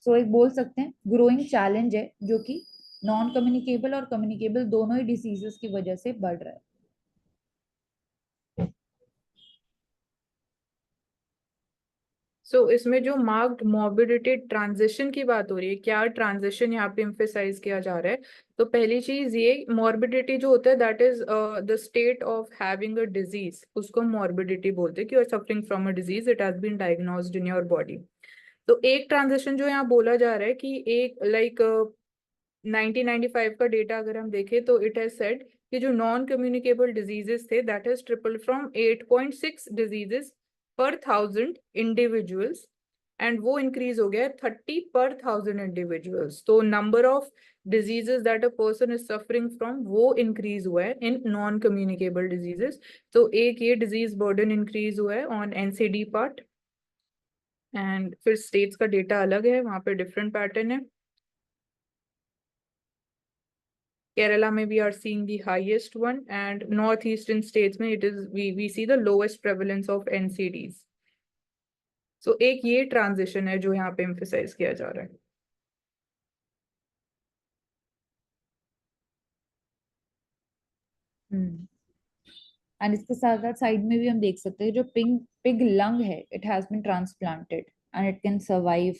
सो एक बोल सकते हैं ग्रोइंग चैलेंज है जो कि नॉन कम्युनिकेबल और कम्युनिकेबल दोनों ही डिसीजेस की वजह से बढ़ रहा है। सो इसमें जो मार्क्ड मॉर्बिडिटी ट्रांजिशन की बात हो रही है, क्या ट्रांजिशन यहाँ पे एम्फेसाइज किया जा रहा है? तो पहली चीज ये, मॉर्बिडिटी जो होता है that is the state of having a disease, उसको मॉर्बिडिटी बोलते हैं कि you are suffering from a disease, it has been diagnosed in your body. तो एक ट्रांजिशन जो यहाँ बोला जा रहा है कि एक लाइक 1995 का डेटा अगर हम देखें तो इट हैज सेड कि जो नॉन कम्युनिकेबल डिजीजेस थे that has triple from 8.6 diseases पर 1000 इंडिविजुअल्स, एंड वो इंक्रीज हो गया 30 पर 1000 इंडिविजुअल्स। तो number of diseases that a person is suffering from वो इंक्रीज हुआ है इन नॉन कम्युनिकेबल डिजीजेस। तो एक ये डिजीज बर्डन इंक्रीज हुआ है ऑन एनसीडी पार्ट, एंड फिर स्टेट्स का डेटा अलग है, वहां पे डिफरेंट पैटर्न है। Kerala में we are seeing the highest one, and northeastern states में it is we see the lowest prevalence of NCDs. So एक ये transition है जो यहाँ पे emphasize किया जा रहा है। एंड इसके साथ साथ साइड में भी हम देख सकते हैं जो पिग लंग है, it has been transplanted and it can survive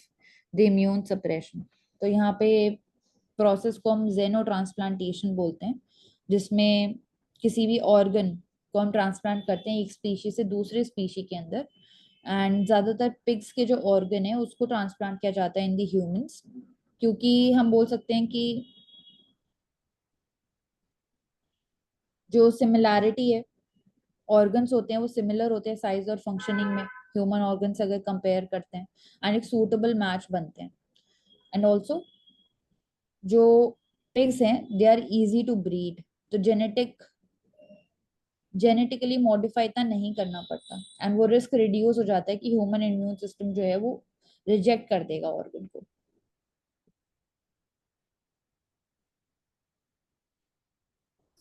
the immune suppression. तो यहाँ पे प्रोसेस को हम जेनो ट्रांसप्लांटेशन बोलते हैं, जिसमें किसी भी ऑर्गन को हम ट्रांसप्लांट करते हैं एक स्पीशी से दूसरे स्पीशी के अंदर। एंड ज्यादातर पिग्स के जो ऑर्गन है उसको ट्रांसप्लांट किया जाता है इन दी ह्यूमंस, क्योंकि हम बोल सकते हैं कि जो सिमिलैरिटी है, ऑर्गन्स होते हैं वो सिमिलर होते हैं साइज और फंक्शनिंग में ह्यूमन ऑर्गन्स अगर कंपेयर करते हैं, एंड एक सूटेबल मैच बनते हैं। एंड ऑल्सो जो पिग्स हैं they are easy to breed, तो जेनेटिकली मॉडिफाई इतना नहीं करना पड़ता, एंड वो रिस्क रिड्यूस हो जाता है कि ह्यूमन इम्यून सिस्टम जो है वो रिजेक्ट कर देगा ऑर्गन को।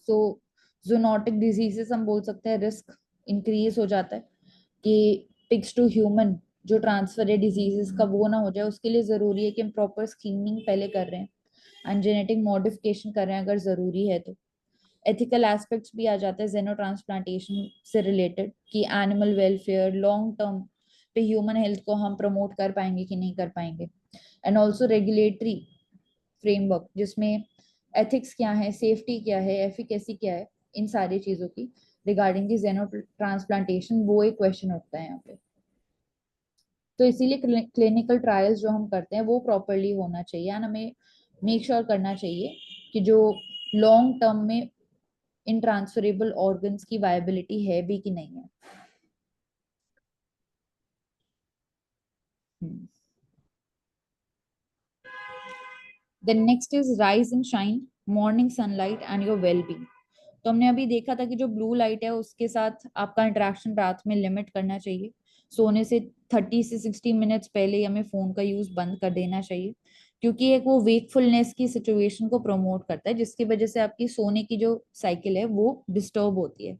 सो जूनोटिक डिजीजेस हम बोल सकते हैं रिस्क इंक्रीज हो जाता है कि पिग्स टू ह्यूमन जो ट्रांसफर है डिजीजेस का वो ना हो जाए। उसके लिए जरूरी है कि हम प्रॉपर स्क्रीनिंग पहले कर रहे हैं एंड जेनेटिक मॉडिफिकेशन कर रहे हैं अगर जरूरी है तो। एथिकल एस्पेक्ट्स भी आ जाते हैं जेनो ट्रांसप्लांटेशन से रिलेटेड कि एनिमल वेलफेयर लॉन्ग टर्म पे ह्यूमन हेल्थ को हम प्रमोट कर पाएंगे कि नहीं कर पाएंगे। एंड ऑल्सो रेगुलेटरी फ्रेमवर्क जिसमें एथिक्स क्या है, सेफ्टी क्या है, एफिकेसी क्या है, इन सारी चीजों की रिगार्डिंग दी जेनो ट्रांसप्लांटेशन वो एक क्वेश्चन उठता है यहाँ पे। तो इसीलिए क्लिनिकल ट्रायल्स जो हम करते हैं वो प्रॉपरली होना चाहिए एंड हमें मेक श्योर करना चाहिए कि जो लॉन्ग टर्म में इन ट्रांसफरेबल ऑर्गन्स की वायबिलिटी है भी कि नहीं है। Then next is rise and shine, morning sunlight and your well-being। तो हमने अभी देखा था कि जो ब्लू लाइट है उसके साथ आपका इंटरेक्शन रात में लिमिट करना चाहिए। सोने से 30 से 60 मिनट्स पहले ही हमें फोन का यूज बंद कर देना चाहिए, क्योंकि एक वो वेकफुलनेस की सिचुएशन को प्रमोट करता है जिसकी वजह से आपकी सोने की जो साइकिल है वो डिस्टर्ब होती है।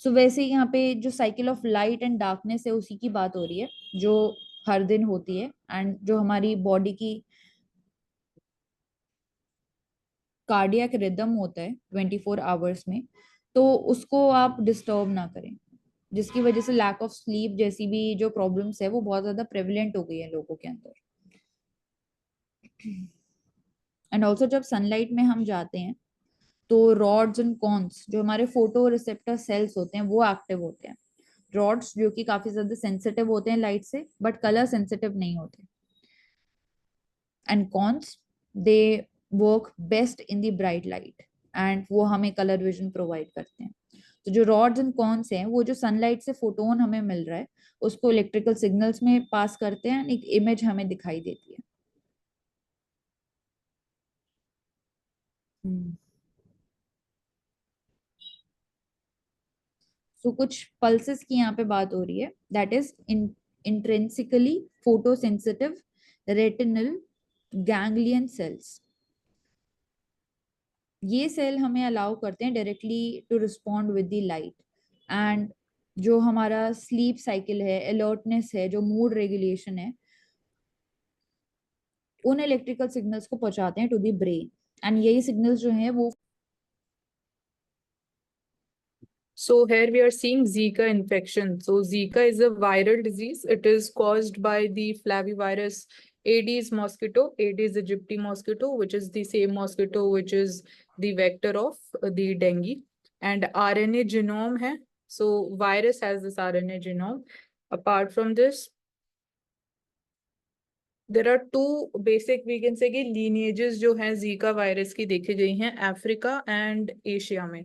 सो वैसे ही यहाँ पे जो cycle of light and darkness है उसी की बात हो रही है जो हर दिन होती है, एंड जो हमारी बॉडी की कार्डियक रिदम होता है 24 आवर्स में, तो उसको आप डिस्टर्ब ना करें, जिसकी वजह से लैक ऑफ स्लीप जैसी भी जो प्रॉब्लम्स है वो बहुत ज्यादा प्रेवलेंट हो गई है लोगों के अंदर। एंड ऑल्सो जब सनलाइट में हम जाते हैं तो रॉड्स एंड कॉन्स जो हमारे फोटो रिसेप्टर सेल्स होते हैं वो एक्टिव होते हैं। रॉड्स जो कि काफी ज्यादा सेंसिटिव होते हैं लाइट से बट कलर सेंसिटिव नहीं होते, and cons they work best in the bright light and वो हमें कलर विजन प्रोवाइड करते हैं। तो जो रॉड्स एंड कॉन्स हैं वो जो सनलाइट से फोटोन हमें मिल रहा है उसको इलेक्ट्रिकल सिग्नल्स में पास करते हैं, एक इमेज हमें दिखाई देती है। तो कुछ पल्सेस की यहाँ पे बात हो रही है, that is intrinsically photosensitive retinal ganglion cells. ये सेल हमें अलाउ करते हैं directly to respond with the light, and जो हमारा स्लीप साइकिल है, अलर्टनेस है, जो मूड रेगुलेशन है, उन इलेक्ट्रिकल सिग्नल्स को पहुंचाते हैं टू द ब्रेन, एंड यही सिग्नल्स जो हैं वो So here we are seeing Zika infection. So Zika is a viral disease. It is caused by the flavivirus Aedes mosquito, Aedes aegypti mosquito, which is the same mosquito which is the vector of the dengue. And RNA genome hai. So virus has this RNA genome. Apart from this, there are two basic, we can say कि lineages जो हैं Zika virus की देखी गई हैं Africa and Asia में.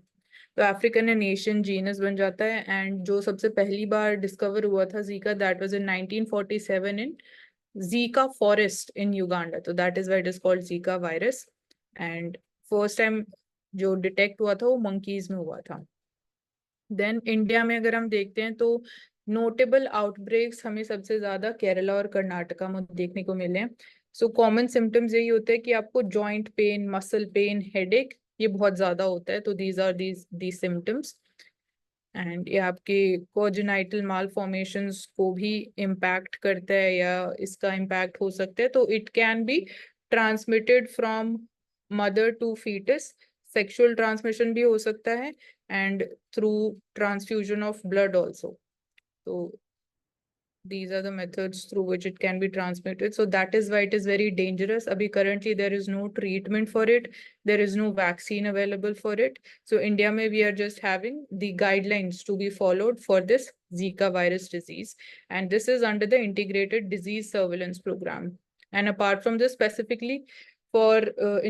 तो African and Asian genus बन जाता है. एंड जो सबसे पहली बार डिस्कवर हुआ था Zika, that was in 1947 in Zika forest in Uganda. तो that is why it is called Zika virus. And first time जो डिटेक्ट हुआ था वो मंकीज में हुआ था. देन इंडिया में अगर हम देखते हैं तो नोटेबल आउटब्रेक्स हमें सबसे ज्यादा केरला और कर्नाटका में देखने को मिले हैं. सो कॉमन सिम्टम्स यही होते हैं कि आपको joint pain, muscle pain, headache, ये बहुत ज्यादा होता है. तो these are these symptoms. And ये आपके कोजेनाइटल मालफॉर्मेशंस को भी इम्पैक्ट करता है या इसका इम्पैक्ट हो सकता है. तो it can be transmitted from mother to foetus. Sexual transmission भी हो सकता है and through transfusion of blood also. So these are the methods through which it can be transmitted. So that is why it is very dangerous. Abhi currently there is no treatment for it. There is no vaccine available for it. So India mein we are just having the guidelines to be followed for this Zika virus disease. And this is under the integrated disease surveillance program. And apart from this, specifically for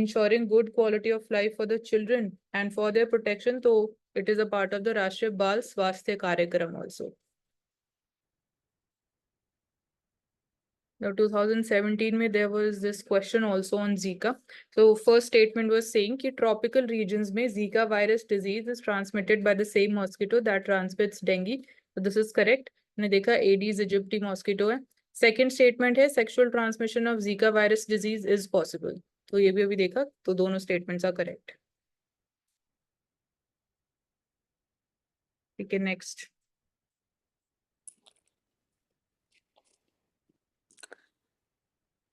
ensuring good quality of life for the children and for their protection, so it is a part of the Rashtriya Bal Swasthya Karyakram also. Now 2017 mein there was this question also on Zika. So first statement was saying कि tropical regions में Zika virus disease is transmitted by the same mosquito that transmits dengue. So this is correct. हमने देखा Aedes aegypti mosquito है. Second statement है sexual transmission of Zika virus disease is possible. तो ये भी अभी देखा, तो दोनों statements are correct. ठीक है, next.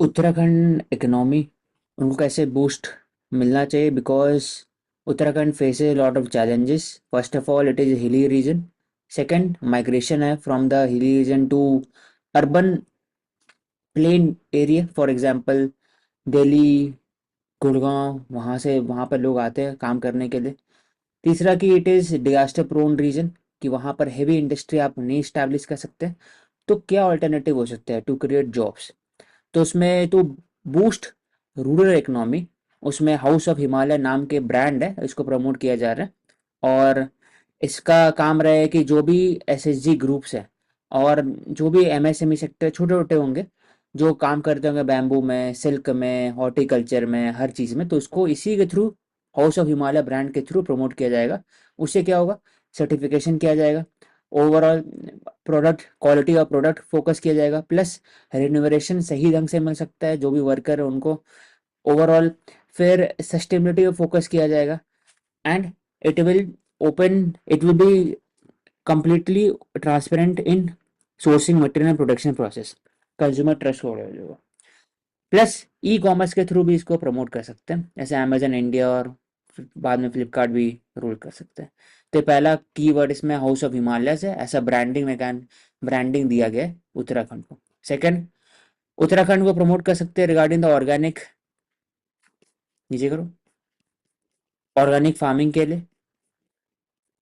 उत्तराखंड इकोनॉमी उनको कैसे बूस्ट मिलना चाहिए, because Uttarakhand faces lot of challenges. First of all it is hilly region. Second, migration है from the hilly region to urban plain area. For example Delhi, Gurgaon, वहाँ से वहाँ पर लोग आते हैं काम करने के लिए. तीसरा कि it is disaster prone region, कि वहाँ पर हेवी इंडस्ट्री आप नहीं स्टैब्लिश कर सकते. तो क्या ऑल्टरनेटिव हो सकता है टू क्रिएट जॉब्स? तो उसमें तो बूस्ट रूरल इकोनॉमी, उसमें हाउस ऑफ हिमालय नाम के ब्रांड है, इसको प्रमोट किया जा रहा है. और इसका काम रहा है कि जो भी एसएचजी ग्रुप्स है और जो भी एमएसएमई सेक्टर छोटे छोटे होंगे जो काम करते होंगे बैम्बू में, सिल्क में, हॉर्टिकल्चर में, हर चीज़ में, तो उसको इसी के through, house of Himalaya brand के थ्रू प्रमोट किया जाएगा. उससे क्या होगा, सर्टिफिकेशन किया जाएगा, ओवरऑल प्रोडक्ट क्वालिटी और प्रोडक्ट फोकस किया जाएगा, प्लस रिन्यूमरेशन सही ढंग से मिल सकता है जो भी वर्कर है उनको ओवरऑल. फिर सस्टेनेबिलिटी पर फोकस किया जाएगा. And it will B completely transparent in sourcing material and production process. Consumer trust हो जाएगा. प्लस ई कॉमर्स के थ्रू भी इसको प्रमोट कर सकते हैं, जैसे अमेजन इंडिया और बाद में फ्लिपकार्ट भी रोल कर सकते हैं. तो पहला कीवर्ड इसमें हाउस ऑफ हिमालय है, ऐसा ब्रांडिंग दिया गया है उत्तराखंड को. सेकंड, उत्तराखंड को प्रमोट कर सकते हैं रिगार्डिंग द ऑर्गेनिक, नीचे करो, ऑर्गेनिक फार्मिंग के लिए.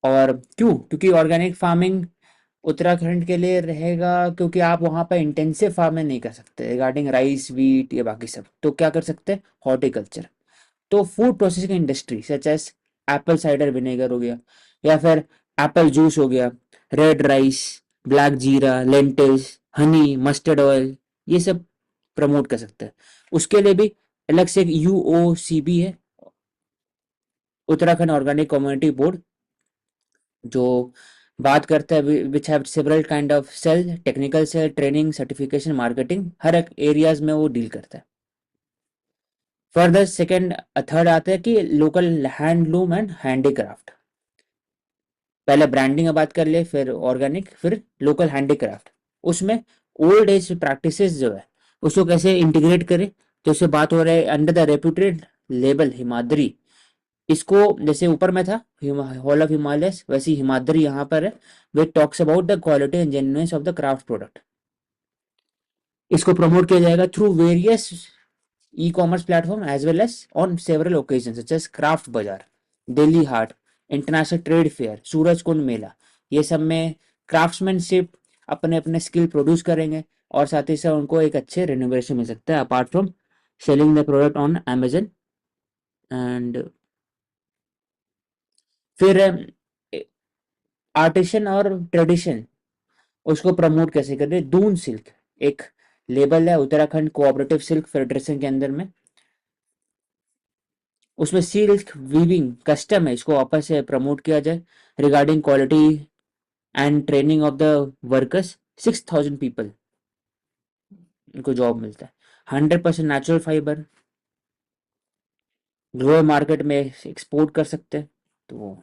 और क्यों? क्योंकि ऑर्गेनिक फार्मिंग उत्तराखंड के लिए रहेगा, क्योंकि आप वहाँ पर इंटेंसिव फार्मिंग नहीं कर सकते रिगार्डिंग राइस, वीट या बाकी सब. तो क्या कर सकते हैं, हॉर्टिकल्चर. तो food processing industry such as apple cider vinegar हो गया, या फिर एप्पल जूस हो गया, red rice, black jeera, lentils, honey, mustard oil, ये सब प्रमोट कर सकते हैं. उसके लिए भी अलग से एक UOCB है, उत्तराखंड ऑर्गेनिक कम्युनिटी बोर्ड, जो बात करता है which have several kind of cell, technical cell, training, certification, marketing, हर एक एरियाज में वो डील करता है. फर्दर सेकंड थर्ड आता है कि लोकल हैंडलूम एंड हैंडीक्राफ्ट. पहले ब्रांडिंग की बात कर ले, फिर ऑर्गेनिक, फिर लोकल हैंडीक्राफ्ट. उसमें ओल्ड एज प्रैक्टिसेस जो है उसको कैसे इंटीग्रेट करें तो इससे बात हो रहा है under the reputed label Himadri. इसको जैसे ऊपर में था हॉल ऑफ हिमालयस, वैसे ही हिमाद्री यहाँ पर है, which talks about the quality and genuineness of the craft product. इसको प्रमोट किया जाएगा through various e commerce platform as well as on several occasion such as craft bazaar, Delhi Haat, international trade fair, Suraj Kund Mela. ये सब में क्राफ्ट्समैनशिप अपने अपने skill produce करेंगे और साथ ही साथ उनको एक अच्छे रेनोवेशन मिल सकता है apart from selling the product on Amazon. And फिर आर्टिशन और ट्रेडिशन उसको प्रमोट कैसे कर रहे हैं। दून सिल्क एक लेबल है उत्तराखंड कोऑपरेटिव सिल्क फेडरेशन के अंदर में, उसमें सिल्क वीविंग कस्टम है, इसको वापस से प्रमोट किया जाए regarding quality and training of the workers. 6,000 people इनको जॉब मिलता है। 100% नेचुरल फाइबर ग्लोबल मार्केट में एक्सपोर्ट कर सकते हैं। तो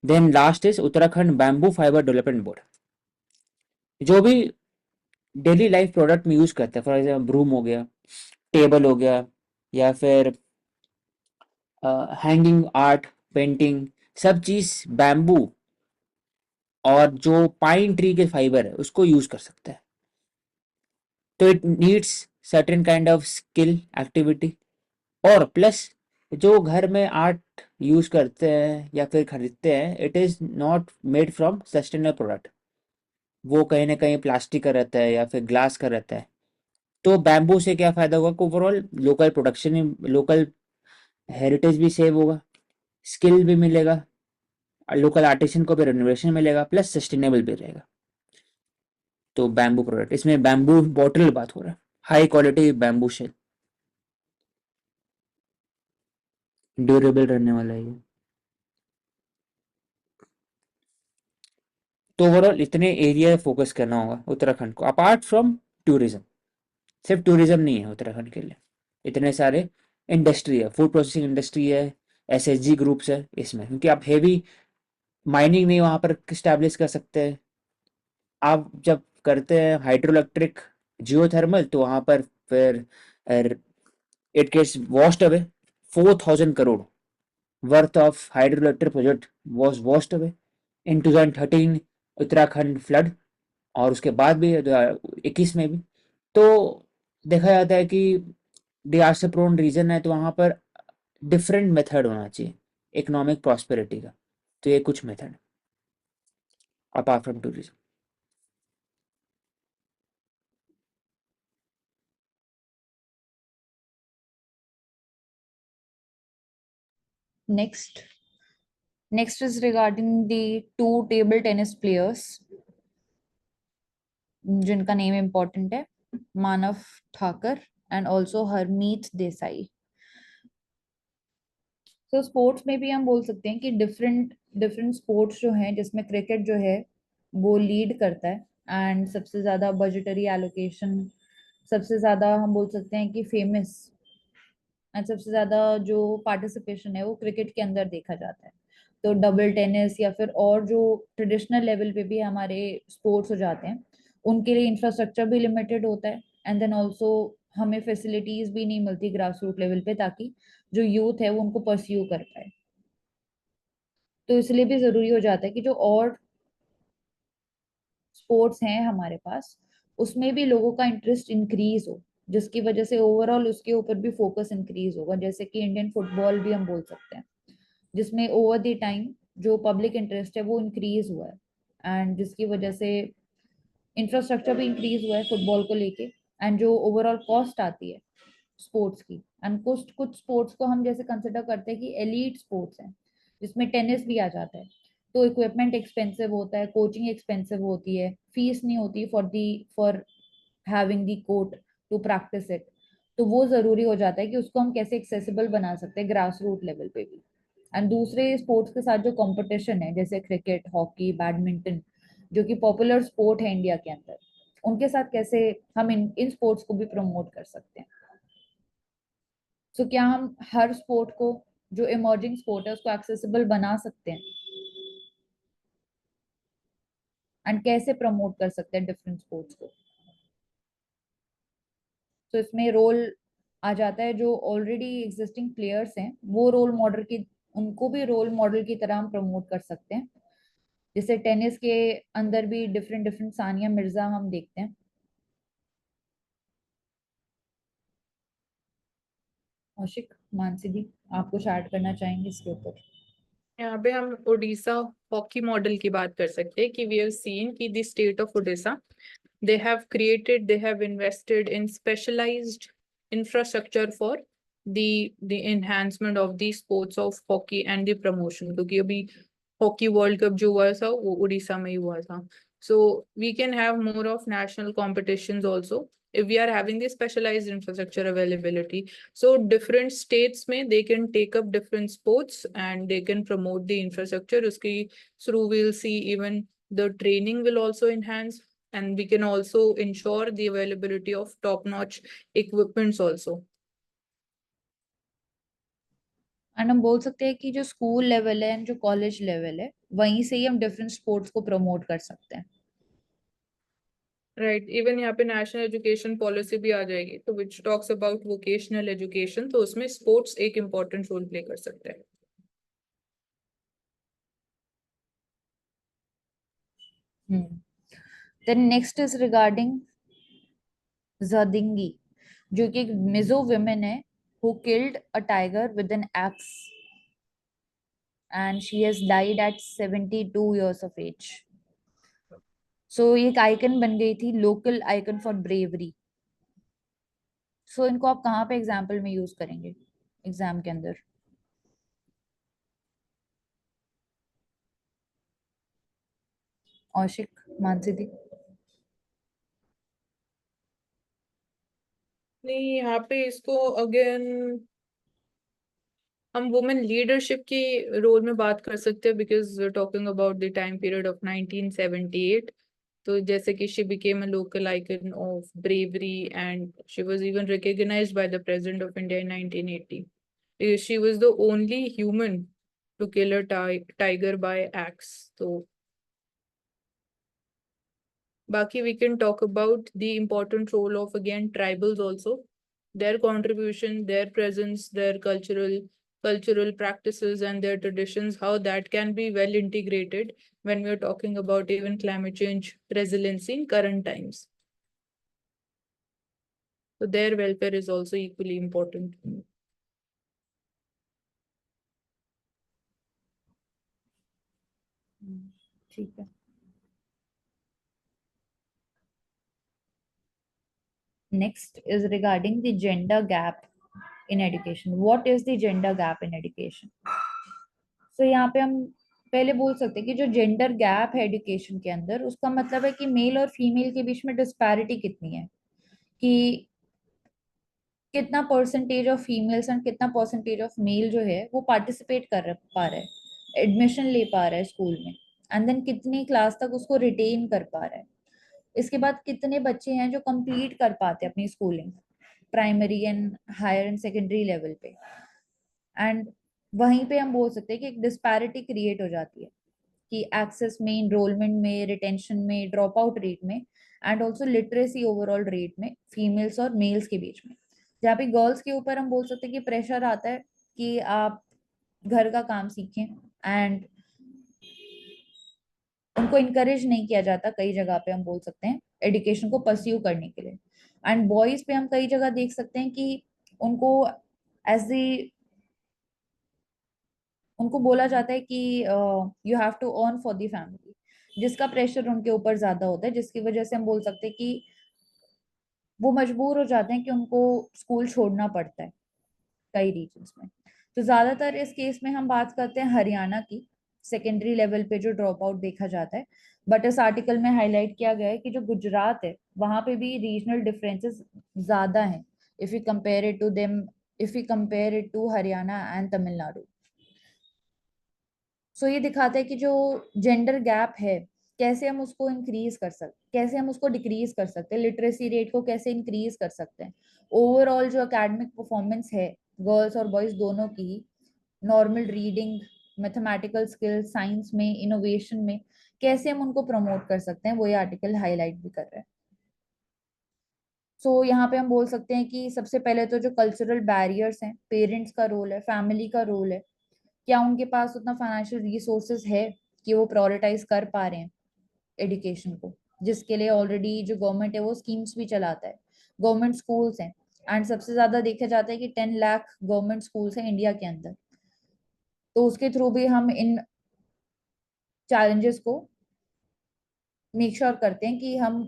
then last is Uttarakhand bamboo fibre development board, जो भी डेली लाइफ प्रोडक्ट में यूज करते हैं, फॉर एग्जाम्पल ब्रूम हो गया, टेबल हो गया, या फिर हैंगिंग आर्ट, पेंटिंग, सब चीज बैम्बू और जो पाइन ट्री के फाइबर है उसको यूज कर सकते हैं। तो it needs certain kind of skill activity, और प्लस जो घर में आर्ट यूज करते हैं या फिर खरीदते हैं, it is not made from sustainable product, वो कहीं ना कहीं प्लास्टिक का रहता है या फिर ग्लास का रहता है। तो बैम्बू से क्या फायदा होगा कि overall local production, local heritage भी सेव होगा, स्किल भी मिलेगा, लोकल आर्टिसन को भी रेनोवेशन मिलेगा, प्लस सस्टेनेबल भी रहेगा। तो बैम्बू प्रोडक्ट, इसमें बैम्बू बॉटल बात हो रहा है, high quality bamboo shell, durable रहने वाला है ये। तो ओवरऑल इतने एरिया फोकस करना होगा उत्तराखंड को अपार्ट फ्रॉम टूरिज्म। सिर्फ टूरिज्म नहीं है उत्तराखंड के लिए, इतने सारे इंडस्ट्री है, फूड प्रोसेसिंग इंडस्ट्री है, एसएचजी ग्रुप्स है इसमें, क्योंकि आप हेवी माइनिंग नहीं वहां पर स्टैब्लिश कर सकते हैं। आप जब करते हैं हाइड्रो इलेक्ट्रिक जियोथर्मल, तो वहां पर फिर it gets washed away. 4,000 crore worth of hydroelectric project was washed away in 2013 Uttarakhand flood, और उसके बाद भी 2021 में भी। तो देखा जाता है कि डिजास्टर प्रोन रीजन है, तो वहां पर डिफरेंट मेथड होना चाहिए इकोनॉमिक प्रॉस्पेरिटी का। तो ये कुछ method apart from tourism. Next, next is regarding the two table tennis players जिनका नेम इम्पोर्टेंट है, मानव ठाकर एंड ऑल्सो हरमीत देसाई। तो स्पोर्ट्स में भी हम बोल सकते हैं कि डिफरेंट डिफरेंट स्पोर्ट्स जो हैं, जिसमें क्रिकेट जो है वो लीड करता है, एंड सबसे ज्यादा बजटरी एलोकेशन, सबसे ज्यादा हम बोल सकते हैं कि फेमस एंड सबसे ज्यादा जो पार्टिसिपेशन है वो क्रिकेट के अंदर देखा जाता है। तो डबल टेनिस या फिर और जो ट्रेडिशनल लेवल पे भी हमारे स्पोर्ट्स हो जाते हैं, उनके लिए इंफ्रास्ट्रक्चर भी लिमिटेड होता है, एंड देन ऑल्सो हमें फैसिलिटीज भी नहीं मिलती ग्रास रूट लेवल पे, ताकि जो यूथ है वो उनको परस्यू कर पाए। तो इसलिए भी जरूरी हो जाता है कि जो और स्पोर्ट्स हैं हमारे पास, उसमें भी लोगों का इंटरेस्ट इंक्रीज हो, जिसकी वजह से ओवरऑल उसके ऊपर भी फोकस इंक्रीज होगा। जैसे कि इंडियन फुटबॉल भी हम बोल सकते हैं, जिसमें ओवर द टाइम जो पब्लिक इंटरेस्ट है वो इंक्रीज हुआ है, एंड जिसकी वजह से इंफ्रास्ट्रक्चर भी इंक्रीज हुआ है फुटबॉल को लेके, एंड जो ओवरऑल कॉस्ट आती है स्पोर्ट्स की, एंड कुछ कुछ स्पोर्ट्स को हम जैसे कंसिडर करते हैं कि एलीट स्पोर्ट्स हैं, जिसमें टेनिस भी आ जाता है। तो इक्विपमेंट एक्सपेंसिव होता है, कोचिंग एक्सपेंसिव होती है, फीस नहीं होती for having the court to practice it. तो वो जरूरी हो जाता है कि उसको हम कैसे एक्सेसिबल बना सकते हैं ग्रास रूट लेवल पे भी। एंड दूसरे स्पोर्ट्स के साथ जो कंपटीशन है, जैसे क्रिकेट, हॉकी, बैडमिंटन, जो कि पॉपुलर स्पोर्ट है इंडिया के अंदर, उनके साथ कैसे हम इन स्पोर्ट्स को भी प्रमोट कर सकते हैं। तो क्या हम हर स्पोर्ट को, जो इमर्जिंग स्पोर्ट है, उसको एक्सेसिबल बना सकते हैं, एंड कैसे प्रमोट कर सकते हैं डिफरेंट स्पोर्ट्स को। तो इसमें रोल आ जाता है, जो ऑलरेडी एग्जिस्टिंग प्लेयर्स हैं वो रोल मॉडल की, उनको भी रोल मॉडल की तरह हम प्रमोट कर सकते हैं। जैसे टेनिस के अंदर भी डिफरेंट डिफरेंट सानिया मिर्जा हम देखते हैं। कौशिक, मानसी दी, आप कुछ ऐड करना चाहेंगे इसके ऊपर? यहाँ पे हम उड़ीसा हॉकी मॉडल की बात कर सकते हैं कि वी हैव सीन कि the state of Orissa, they have invested in specialized infrastructure for the enhancement of the sports of hockey and the promotion, क्योंकि अभी हॉकी वर्ल्ड कप जो हुआ था वो उड़ीसा में ही हुआ था। So we can have more of national competitions also if we are having the specialized infrastructure availability. So different states में they can take up different sports and they can promote the infrastructure. उसकी through we'll see even the training will also enhance, and we can also ensure the availability of top-notch equipments also. And हम बोल सकते हैं कि जो school level है and जो college level है वहीं से ही हम डिफरेंट स्पोर्ट्स को प्रमोट कर सकते हैं। राइट, इवन यहाँ पे नेशनल एजुकेशन पॉलिसी भी आ जाएगी तो विच टॉक्स अबाउट वोकेशनल एजुकेशन, तो उसमें स्पोर्ट्स एक इम्पोर्टेंट रोल प्ले कर सकता है। देन नेक्स्ट इज रिगार्डिंग जदिंगी, जो कि एक मिजो वुमेन है who killed a tiger with an axe and she has died at 72 years of age. सो ये एक आइकन बन गई थी, लोकल आइकन फॉर ब्रेवरी। सो इनको आप कहाँ पे एग्जाम्पल में यूज करेंगे एग्जाम के अंदर? औशिक, मानसी दी। नहीं, यहाँ पे इसको अगेन हम वुमेन लीडरशिप की रोल में बात कर सकते हैं, because talking about the time period of 1978, तो जैसे कि she became a local icon of bravery and she was even recognised by the president of India in 1980। She was the only human to kill a tiger by axe. तो Baki, we can talk about the important role of again tribals also, their contribution, their presence, their cultural practices and their traditions, how that can be well integrated when we are talking about even climate change resiliency in current times. So their welfare is also equally important. ठीक है। Next is regarding the gender gap in education. What is the gender gap in education? So यहाँ पे हम पहले बोल सकते हैं कि जो जेंडर गैप है एजुकेशन के अंदर, उसका मतलब है कि मेल और फीमेल के बीच में डिस्पैरिटी कितनी है, कि कितना परसेंटेज ऑफ फीमेल्स एंड कितना परसेंटेज ऑफ मेल जो है वो पार्टिसिपेट कर पा रहा है, एडमिशन ले पा रहा है स्कूल में, एंड देन कितनी क्लास तक उसको रिटेन कर पा रहा है। इसके बाद कितने बच्चे हैं जो कंप्लीट कर पाते हैं अपनी schooling primary and higher and secondary level पे। एंड वहीं पे हम बोल सकते हैं कि एक डिस्पैरिटी क्रिएट हो जाती है कि एक्सेस में, इनरोलमेंट में, रिटेंशन में, ड्रॉप आउट रेट में, and also literacy overall rate में फीमेल्स और मेल्स के बीच में। जहाँ पे गर्ल्स के ऊपर हम बोल सकते हैं कि प्रेशर आता है कि आप घर का काम सीखें, एंड उनको इनकरेज नहीं किया जाता कई जगह पे, हम बोल सकते हैं एजुकेशन को परस्यू करने के लिए। एंड बॉयज पे हम कई जगह देख सकते हैं कि उनको एज दी उनको बोला जाता है कि you have to earn for the family, जिसका प्रेशर उनके ऊपर ज्यादा होता है, जिसकी वजह से हम बोल सकते हैं कि वो मजबूर हो जाते हैं कि उनको स्कूल छोड़ना पड़ता है कई रीजन्स में। तो ज्यादातर इस केस में हम बात करते हैं हरियाणा की, सेकेंडरी लेवल पे जो ड्रॉप आउट देखा जाता है। बट इस आर्टिकल में हाईलाइट किया गया है कि जो गुजरात है वहां पे भी रीजनल डिफरेंसेस ज्यादा हैं, if you compare it to them, if you compare it to Haryana and Tamil Nadu. So ये दिखाता है कि जो जेंडर गैप है कैसे हम उसको इंक्रीज कर सकते, कैसे हम उसको डिक्रीज कर सकते हैं, लिटरेसी रेट को कैसे इंक्रीज कर सकते हैं, ओवरऑल जो एकेडमिक परफॉर्मेंस है गर्ल्स और बॉयज दोनों की, normal reading, mathematical skills, science में, इनोवेशन में, कैसे हम उनको प्रमोट कर सकते हैं, वो ये आर्टिकल हाईलाइट भी कर रहा है। सो यहाँ पे हम बोल सकते हैं कि सबसे पहले तो जो कल्चरल बैरियर्स हैं, पेरेंट्स का रोल है, फैमिली का रोल है, क्या उनके पास उतना फाइनेंशियल रिसोर्सेज है कि वो प्रायोरिटाइज कर पा रहे हैं एजुकेशन को, जिसके लिए ऑलरेडी जो गवर्नमेंट है वो स्कीम्स भी चलाता है, गवर्नमेंट स्कूल्स हैं। एंड सबसे ज्यादा देखा जाता है कि 10 लाख गवर्नमेंट स्कूल्स हैं इंडिया के अंदर। तो उसके थ्रू भी हम इन चैलेंजेस को मेक श्योर करते हैं कि हम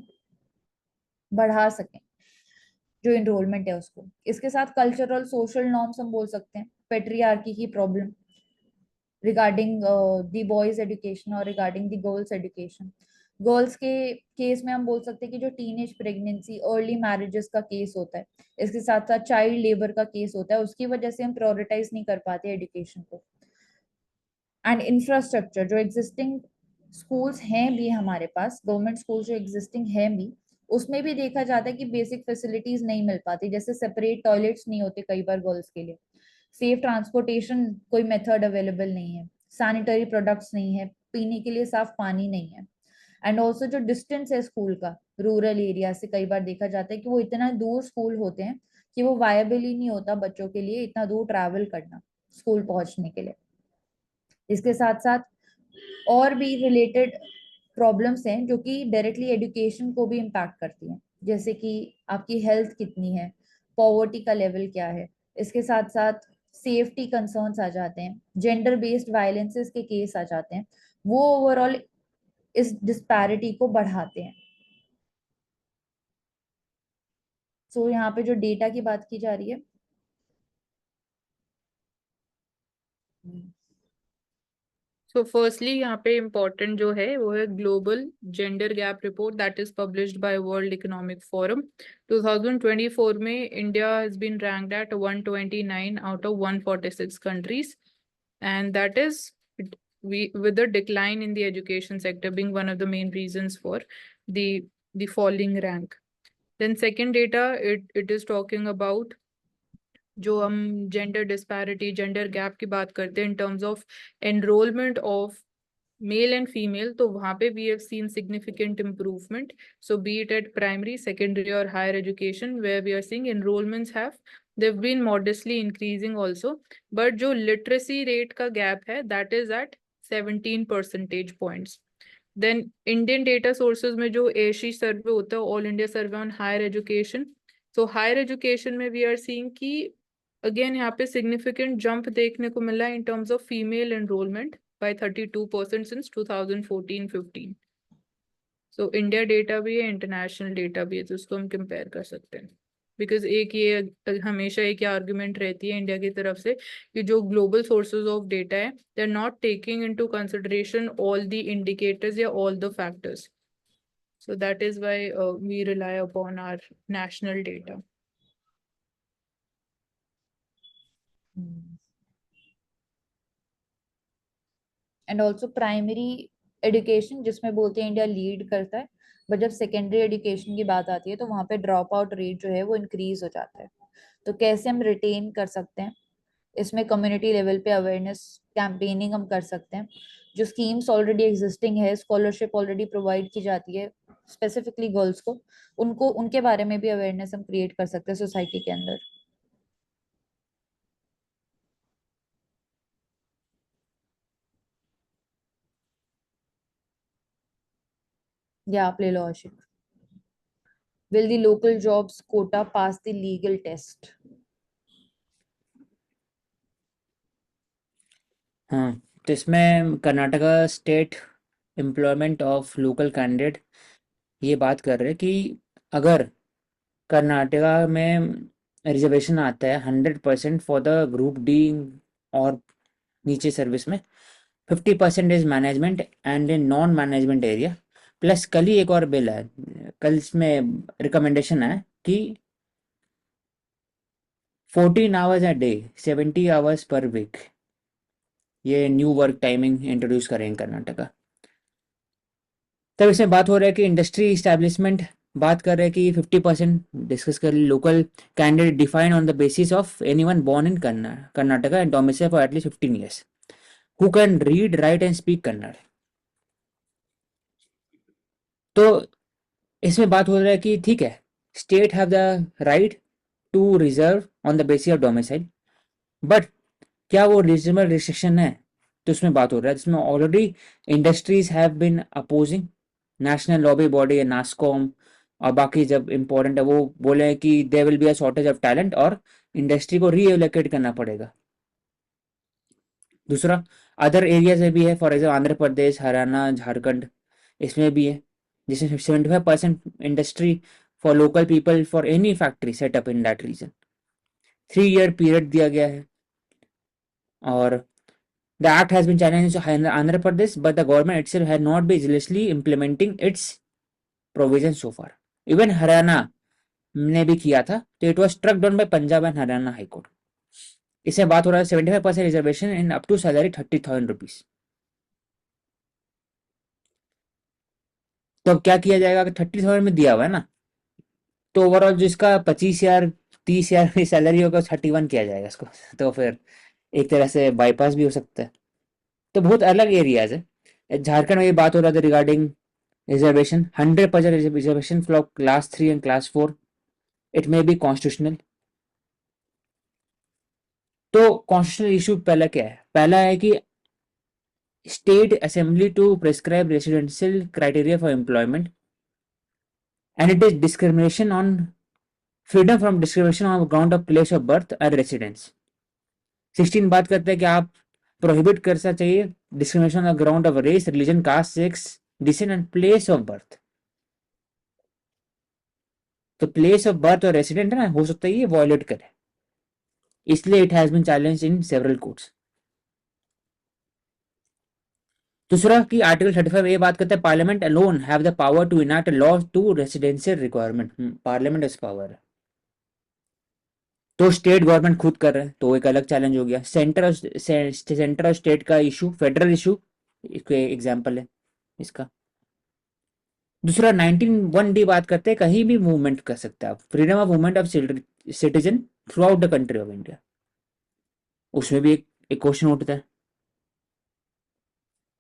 बढ़ा सकें जो इनरोलमेंट है उसको। इसके साथ कल्चरल सोशल नॉर्म्स हम बोल सकते हैं, पेट्रियार्की की problem regarding the boys education और regarding the girls education. Girls के केस में हम बोल सकते हैं कि जो टीनेज प्रेगनेंसी, अर्ली मैरिजेस का केस होता है, इसके साथ साथ चाइल्ड लेबर का केस होता है, उसकी वजह से हम प्रायोरिटाइज नहीं कर पाते एजुकेशन को। एंड इंफ्रास्ट्रक्चर, जो एग्जिस्टिंग स्कूल्स हैं भी हमारे पास, गवर्नमेंट स्कूल जो एग्जिस्टिंग हैं भी, उसमें भी देखा जाता है कि बेसिक फैसिलिटीज नहीं मिल पाती, जैसे सेपरेट टॉयलेट्स नहीं होते कई बार गर्ल्स के लिए, सेफ ट्रांसपोर्टेशन कोई मेथड अवेलेबल नहीं है, सैनिटरी प्रोडक्ट्स नहीं है, पीने के लिए साफ पानी नहीं है। एंड ऑल्सो जो डिस्टेंस है स्कूल का रूरल एरिया से, कई बार देखा जाता है कि वो इतना दूर स्कूल होते हैं कि वो वायबल ही नहीं होता बच्चों के लिए इतना दूर ट्रैवल करना स्कूल पहुंचने के लिए। इसके साथ साथ और भी रिलेटेड प्रॉब्लम्स हैं जो कि डायरेक्टली एजुकेशन को भी इम्पैक्ट करती हैं, जैसे कि आपकी हेल्थ कितनी है, पॉवर्टी का लेवल क्या है, इसके साथ साथ सेफ्टी कंसर्न्स आ जाते हैं, जेंडर बेस्ड वायलेंसेस के केस आ जाते हैं, वो ओवरऑल इस डिस्पैरिटी को बढ़ाते हैं। सो यहाँ पे जो डेटा की बात की जा रही है, So firstly यहाँ पे important जो है वो है Global Gender Gap Report that is published by World Economic Forum 2024 में India has been ranked at 129 out of 146 countries, and that is with the decline in the education sector being one of the main reasons for the falling rank. Then second data, it is talking about जो हम gender disparity, gender gap की बात करते हैं in terms of enrolment of male and female, तो वहां पे we have seen significant improvement. So be it at primary, secondary और higher education, where we are seeing enrolments have they've been modestly increasing also, but जो literacy rate का gap है that is at 17 percentage points. Then Indian data sources में जो ASHE survey होता है, all India survey on higher education, so higher education में we are seeing कि again यहाँ पे सिग्निफिकेंट जंप देखने को मिला in terms of female enrolment by 32% since 2014-15. So India data भी है, इंटरनेशनल डेटा भी है, तो उसको हम कंपेयर कर सकते हैं. बिकॉज एक ये हमेशा एक आर्ग्यूमेंट रहती है इंडिया की तरफ से कि जो ग्लोबल सोर्सेज ऑफ डेटा है they are not taking into consideration all the indicators या all the factors. So that is why we rely upon our national data. And also primary education जिसमें बोलते हैं इंडिया लीड करता है, but जब secondary education की बात आती है तो वहाँ पे ड्रॉप आउट रेट जो है वो इंक्रीज हो जाता है। तो कैसे हम रिटेन कर सकते हैं, इसमें कम्युनिटी लेवल पे अवेयरनेस कैंपेनिंग हम कर सकते हैं, जो स्कीम्स ऑलरेडी एग्जिस्टिंग है, स्कॉलरशिप ऑलरेडी प्रोवाइड की जाती है स्पेसिफिकली गर्ल्स को, उनको उनके बारे में भी अवेयरनेस हम क्रिएट कर सकते हैं सोसाइटी के अंदर। या आप ले लो आशिक। Will the local jobs quota pass the legal test? हाँ, तो इसमें Karnataka state employment of local candidate ये बात कर रहे हैं कि अगर कर्नाटका में रिजर्वेशन आता है 100% फॉर द ग्रुप डी और नीचे सर्विस में 50% is management and in non management area, plus कल ही एक और बिल है, कल इसमें रिकमेंडेशन है कि 14 hours a day 70 hours per week ये न्यू वर्क टाइमिंग इंट्रोड्यूस करेंगे कर्नाटका। तब इसमें बात हो रहा है कि इंडस्ट्री इस्टेब्लिशमेंट बात कर रहे हैं कि 50% डिस्कस कर local candidate define on the basis of anyone born in Karnataka and domicile for at least 15 years who can read write and speak Kannada. तो इसमें बात हो रहा है कि ठीक है state have the right to reserve on the basis of domicile, but क्या वो रीजनेबल रिस्ट्रिक्शन है? तो उसमें बात हो रहा है जिसमें already industries have been opposing, national lobby body है नास्कॉम और बाकी जब इम्पोर्टेंट है वो बोले हैं कि there will be a shortage of talent और इंडस्ट्री को रीएलोकेट करना पड़ेगा। दूसरा, अदर एरियाज में भी है, फॉर एग्जाम्पल आंध्र प्रदेश, हरियाणा, झारखंड, इसमें भी है जिसमें 75% industry for local people for any factory setup in that region. 3 year period दिया गया है और the act has been challenged in Andhra Pradesh, but the government itself has not been zealously implementing its provisions so far. Even Haryana ने भी किया था, तो it was struck down by Punjab and Haryana high court. इसमें बात हो रहा है 75% reservation in up to salary 30,000 rupees. तो अब क्या किया जाएगा कि 30,000 में दिया हुआ है ना, तो ओवरऑल जिसका 25,000 30,000 की सैलरी होगा 31 किया जाएगा इसको, तो फिर एक तरह से बाईपास भी हो सकता है। तो बहुत अलग एरियाज है। झारखंड में ये बात हो रहा था regarding reservation, 100% reservation for class 3 and class 4, it may be constitutional. तो कॉन्स्टिट्यूशनल इशू पहला क्या है? पहला है कि state assembly to prescribe residential criteria for employment and it is discrimination on freedom from discrimination on ground of place of birth and residence. 16 बात करते हैं कि आप प्रोहिबिट कर सकते चाहिए discrimination on ground of race, religion, caste, sex, descent and place of birth. तो place of birth और रेसिडेंट है ना, हो सकता है ये वॉयलेट करे, इसलिए it has been challenged in several courts. दूसरा कि आर्टिकल 35 ये बात करता है parliament alone have the power to enact law to residential requirement. Parliament इस पावर है, तो स्टेट गवर्नमेंट खुद कर रहे हैं, तो एक अलग चैलेंज हो गया। सेंटर और स्टेट का इशू, फेडरल इशू एग्जाम्पल है इसका। दूसरा 19(1)(d) बात करते हैं कहीं भी मूवमेंट कर सकते हैं आप, freedom of movement of citizen throughout the country of India. उसमें भी एक क्वेश्चन उठता है,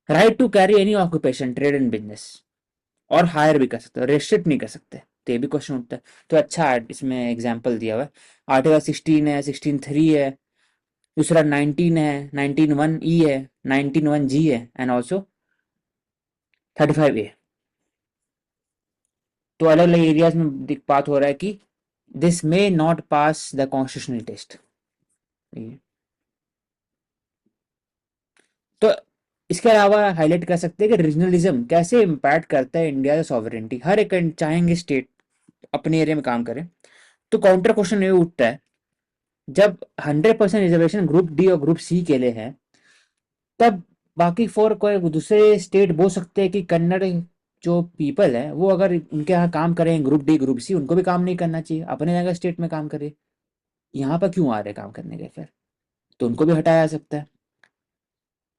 right to carry any occupation, trade and business, और हायर भी कर सकते हो, रेस्ट्रिक्ट नहीं कर सकते, तो ये भी क्वेश्चन उठता है। तो अच्छा है, इसमें एग्जाम्पल दिया हुआ है। आर्टिकल 16 है, 16(3) है, दूसरा 19 है, 19(1)(e) है, 19(1)(g) है एंड ऑल्सो 35A। तो अलग अलग एरियाज में बात हो रहा है कि this may not pass the constitutional test. तो इसके अलावा हाईलाइट कर सकते हैं कि रीजनलिज्म कैसे इम्पैक्ट करता है इंडिया का सॉवरेनिटी। हर एक चाहेंगे स्टेट अपने एरिया में काम करे, तो काउंटर क्वेश्चन ये उठता है, जब 100% रिजर्वेशन ग्रुप डी और ग्रुप सी के लिए है, तब बाकी 4 कोई दूसरे स्टेट बोल सकते हैं कि कन्नड़ जो पीपल है वो अगर उनके यहाँ काम करें ग्रुप डी ग्रुप सी, उनको भी काम नहीं करना चाहिए, अपने जगह स्टेट में काम करे, यहाँ पर क्यों आ रहे काम करने के? फिर तो उनको भी हटाया जा सकता है।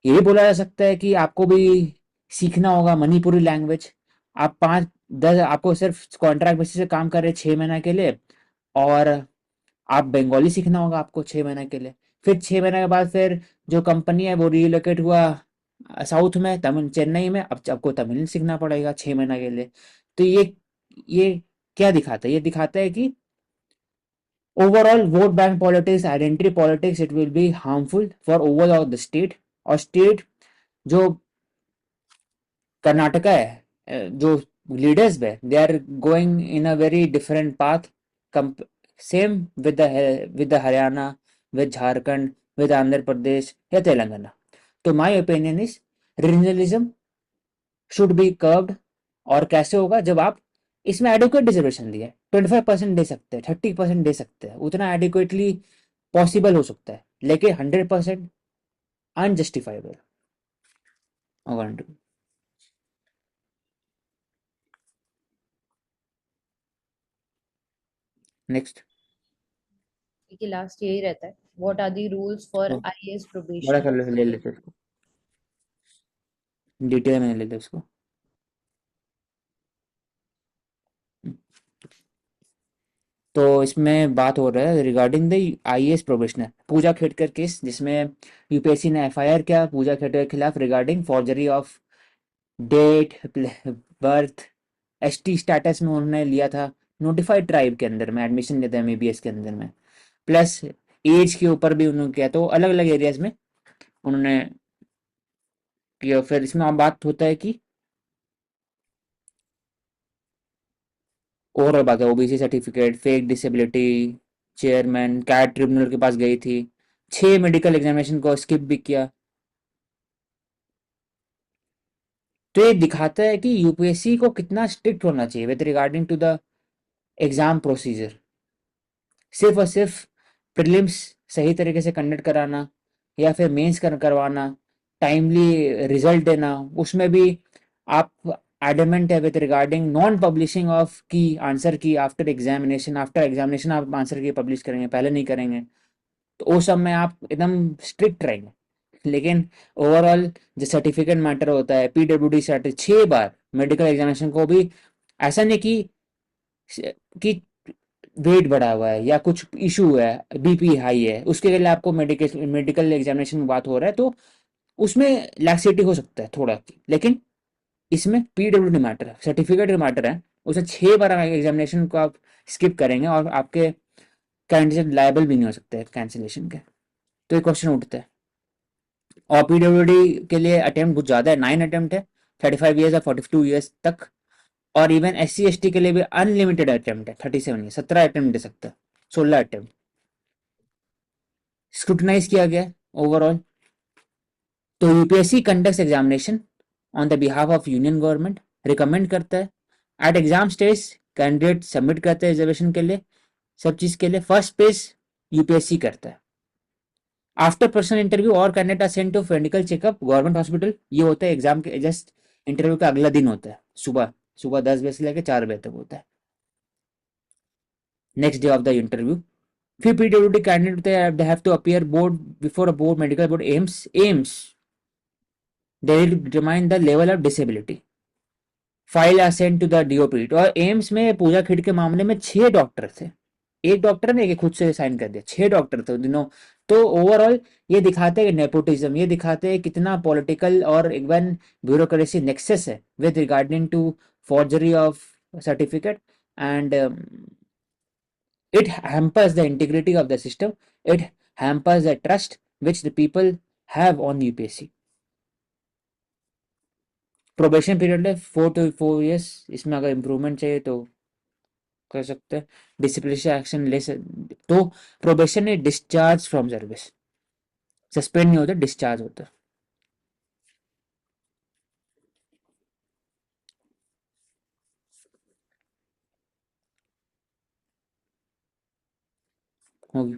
ये भी बोला जा सकता है कि आपको भी सीखना होगा मणिपुरी लैंग्वेज। आप 5-10 आपको सिर्फ कॉन्ट्रैक्ट बेसिस से काम कर रहे 6 महीना के लिए, और आप बंगाली सीखना होगा आपको 6 महीने के लिए। फिर 6 महीने के बाद फिर जो कंपनी है वो रिलोकेट हुआ साउथ में, तमिल चेन्नई में, अब आपको तमिल सीखना पड़ेगा 6 महीने के लिए। तो ये क्या दिखाता है? ये दिखाता है कि overall vote bank politics, identity politics, it will be harmful for overall the state. और स्टेट जो कर्नाटका है, जो लीडर्स है, they are going in a very different path, same with the Haryana, with Jharkhand, with Andhra Pradesh या तेलंगाना। तो my opinion is regionalism should be curbed. और कैसे होगा? जब आप इसमें एडिक्वेट रिजर्वेशन दिए, 25% दे सकते हैं, 30% दे सकते हैं, उतना एडिक्वेटली पॉसिबल हो सकता है, लेकिन 100% अनजस्टिफाइबल। नेक्स्ट कि लास्ट यही रहता है, what are the rules for IAS बड़ा कर प्रोबेशनर। ले लेते इसको, डिटेल में ले लेते इसको। तो इसमें बात हो रहा है regarding the IAS probationer Pooja Khedkar case, जिसमें यूपीएससी ने एफआईआर किया पूजा खेड़कर के खिलाफ regarding forgery of date, birth, ST status में उन्होंने लिया था नोटिफाइड ट्राइब के अंदर में एडमिशन लेते हैं एमबीबीएस के अंदर में, प्लस एज के ऊपर भी उन्होंने किया, तो अलग अलग एरियाज में उन्होंने किया। फिर इसमें अब बात होता है कि ओवरऑल बात है, OBC certificate, fake disability, chairman CAT tribunal के पास गई थी, 6 मेडिकल एग्जामिनेशन को स्किप भी किया। तो ये दिखाता है कि यूपीएससी को कितना स्ट्रिक्ट होना चाहिए with regarding to the exam procedure. सिर्फ और सिर्फ प्रीलिम्स सही तरीके से कंडक्ट कराना या फिर मेंस करवाना, टाइमली रिजल्ट देना, उसमें भी आप एडमेंट है with regarding non publishing of की आंसर की आफ्टर एग्जामिनेशन। आफ्टर एग्जामिनेशन आप आंसर की पब्लिश करेंगे, पहले नहीं करेंगे, तो उस सब में आप एकदम स्ट्रिक्ट रहेंगे। लेकिन ओवरऑल जो सर्टिफिकेट मैटर होता है, पीडब्ल्यूडी सर्टिफिकेट 6 बार मेडिकल एग्जामिनेशन को भी ऐसा नहीं कि वेट बढ़ा हुआ है या कुछ इशू है, बीपी हाई है, उसके लिए आपको मेडिकल एग्जामिनेशन में बात हो रहा है, तो उसमें लैक्सिटी हो सकता है थोड़ा, लेकिन इसमें पीडब्ल्यूडी मैटर है, सर्टिफिकेट मैटर है। उसे 6 बार एग्जामिनेशन को आप स्किप करेंगे और आपके कैंडिडेट लायबल भी नहीं हो सकते कैंसिलेशन के। तो ये क्वेश्चन उठता है। और पीडब्ल्यूडी के लिए अटेम्प्ट बहुत ज़्यादा है, 9 अटेम्प्ट है, 35 ईयर्स या 42 ईयर्स तक। और इवन SC ST के लिए भी अनलिमिटेड अटेम्प्ट है, 37 ईयर, 17 अटेम्प्ट दे सकता है, 16 अटेम्प्ट। स्क्रूटनाइज किया गया ओवरऑल। तो UPSC conducts examination on the behalf of union government, recommend करता है। At exam stage candidate submit करते हैं रिजर्वेशन के लिए, सब चीज के लिए। फर्स्ट पेज यूपीएससी करता है। आफ्टर पर्सनल इंटरव्यू और candidate are sent to medical checkup government hospital. ये होता है एग्जाम के जस्ट इंटरव्यू का अगला दिन होता है, सुबह सुबह 10 बजे से लेकर 4 बजे तक होता है, next day of the interview. फिर PWD candidate they have to appear board before a board medical board AIIMS they will determine the level of disability. File are sent to the DoP. और एम्स में पूजा खेड़ के मामले में 6 डॉक्टर थे, एक doctor ने खुद से साइन कर दिया, 6 डॉक्टर थे दिनों। तो ओवरऑल ये दिखाते हैं नेपोटिज्म, ये दिखाते हैं कितना पॉलिटिकल और इवन ब्यूरोक्रेसी नेक्सस है with regarding to forgery of certificate, and it hampers the integrity of the system, it hampers the trust which the people have on UPSC। Probation period है 4 to 4 years, इसमें अगर improvement चाहिए तो कर सकते हैं, disciplinary action ले सकते। तो प्रोबेशन है डिस्चार्ज फ्रॉम सर्विस, सस्पेंड नहीं होता, डिस्चार्ज होता। होगी,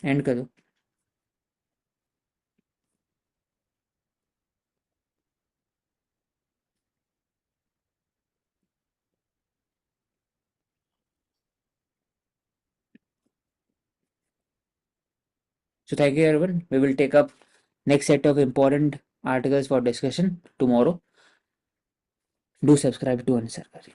एंड कर दो। So thank you everyone, we will take up next set of important articles for discussion tomorrow. Do subscribe to Answer Kari.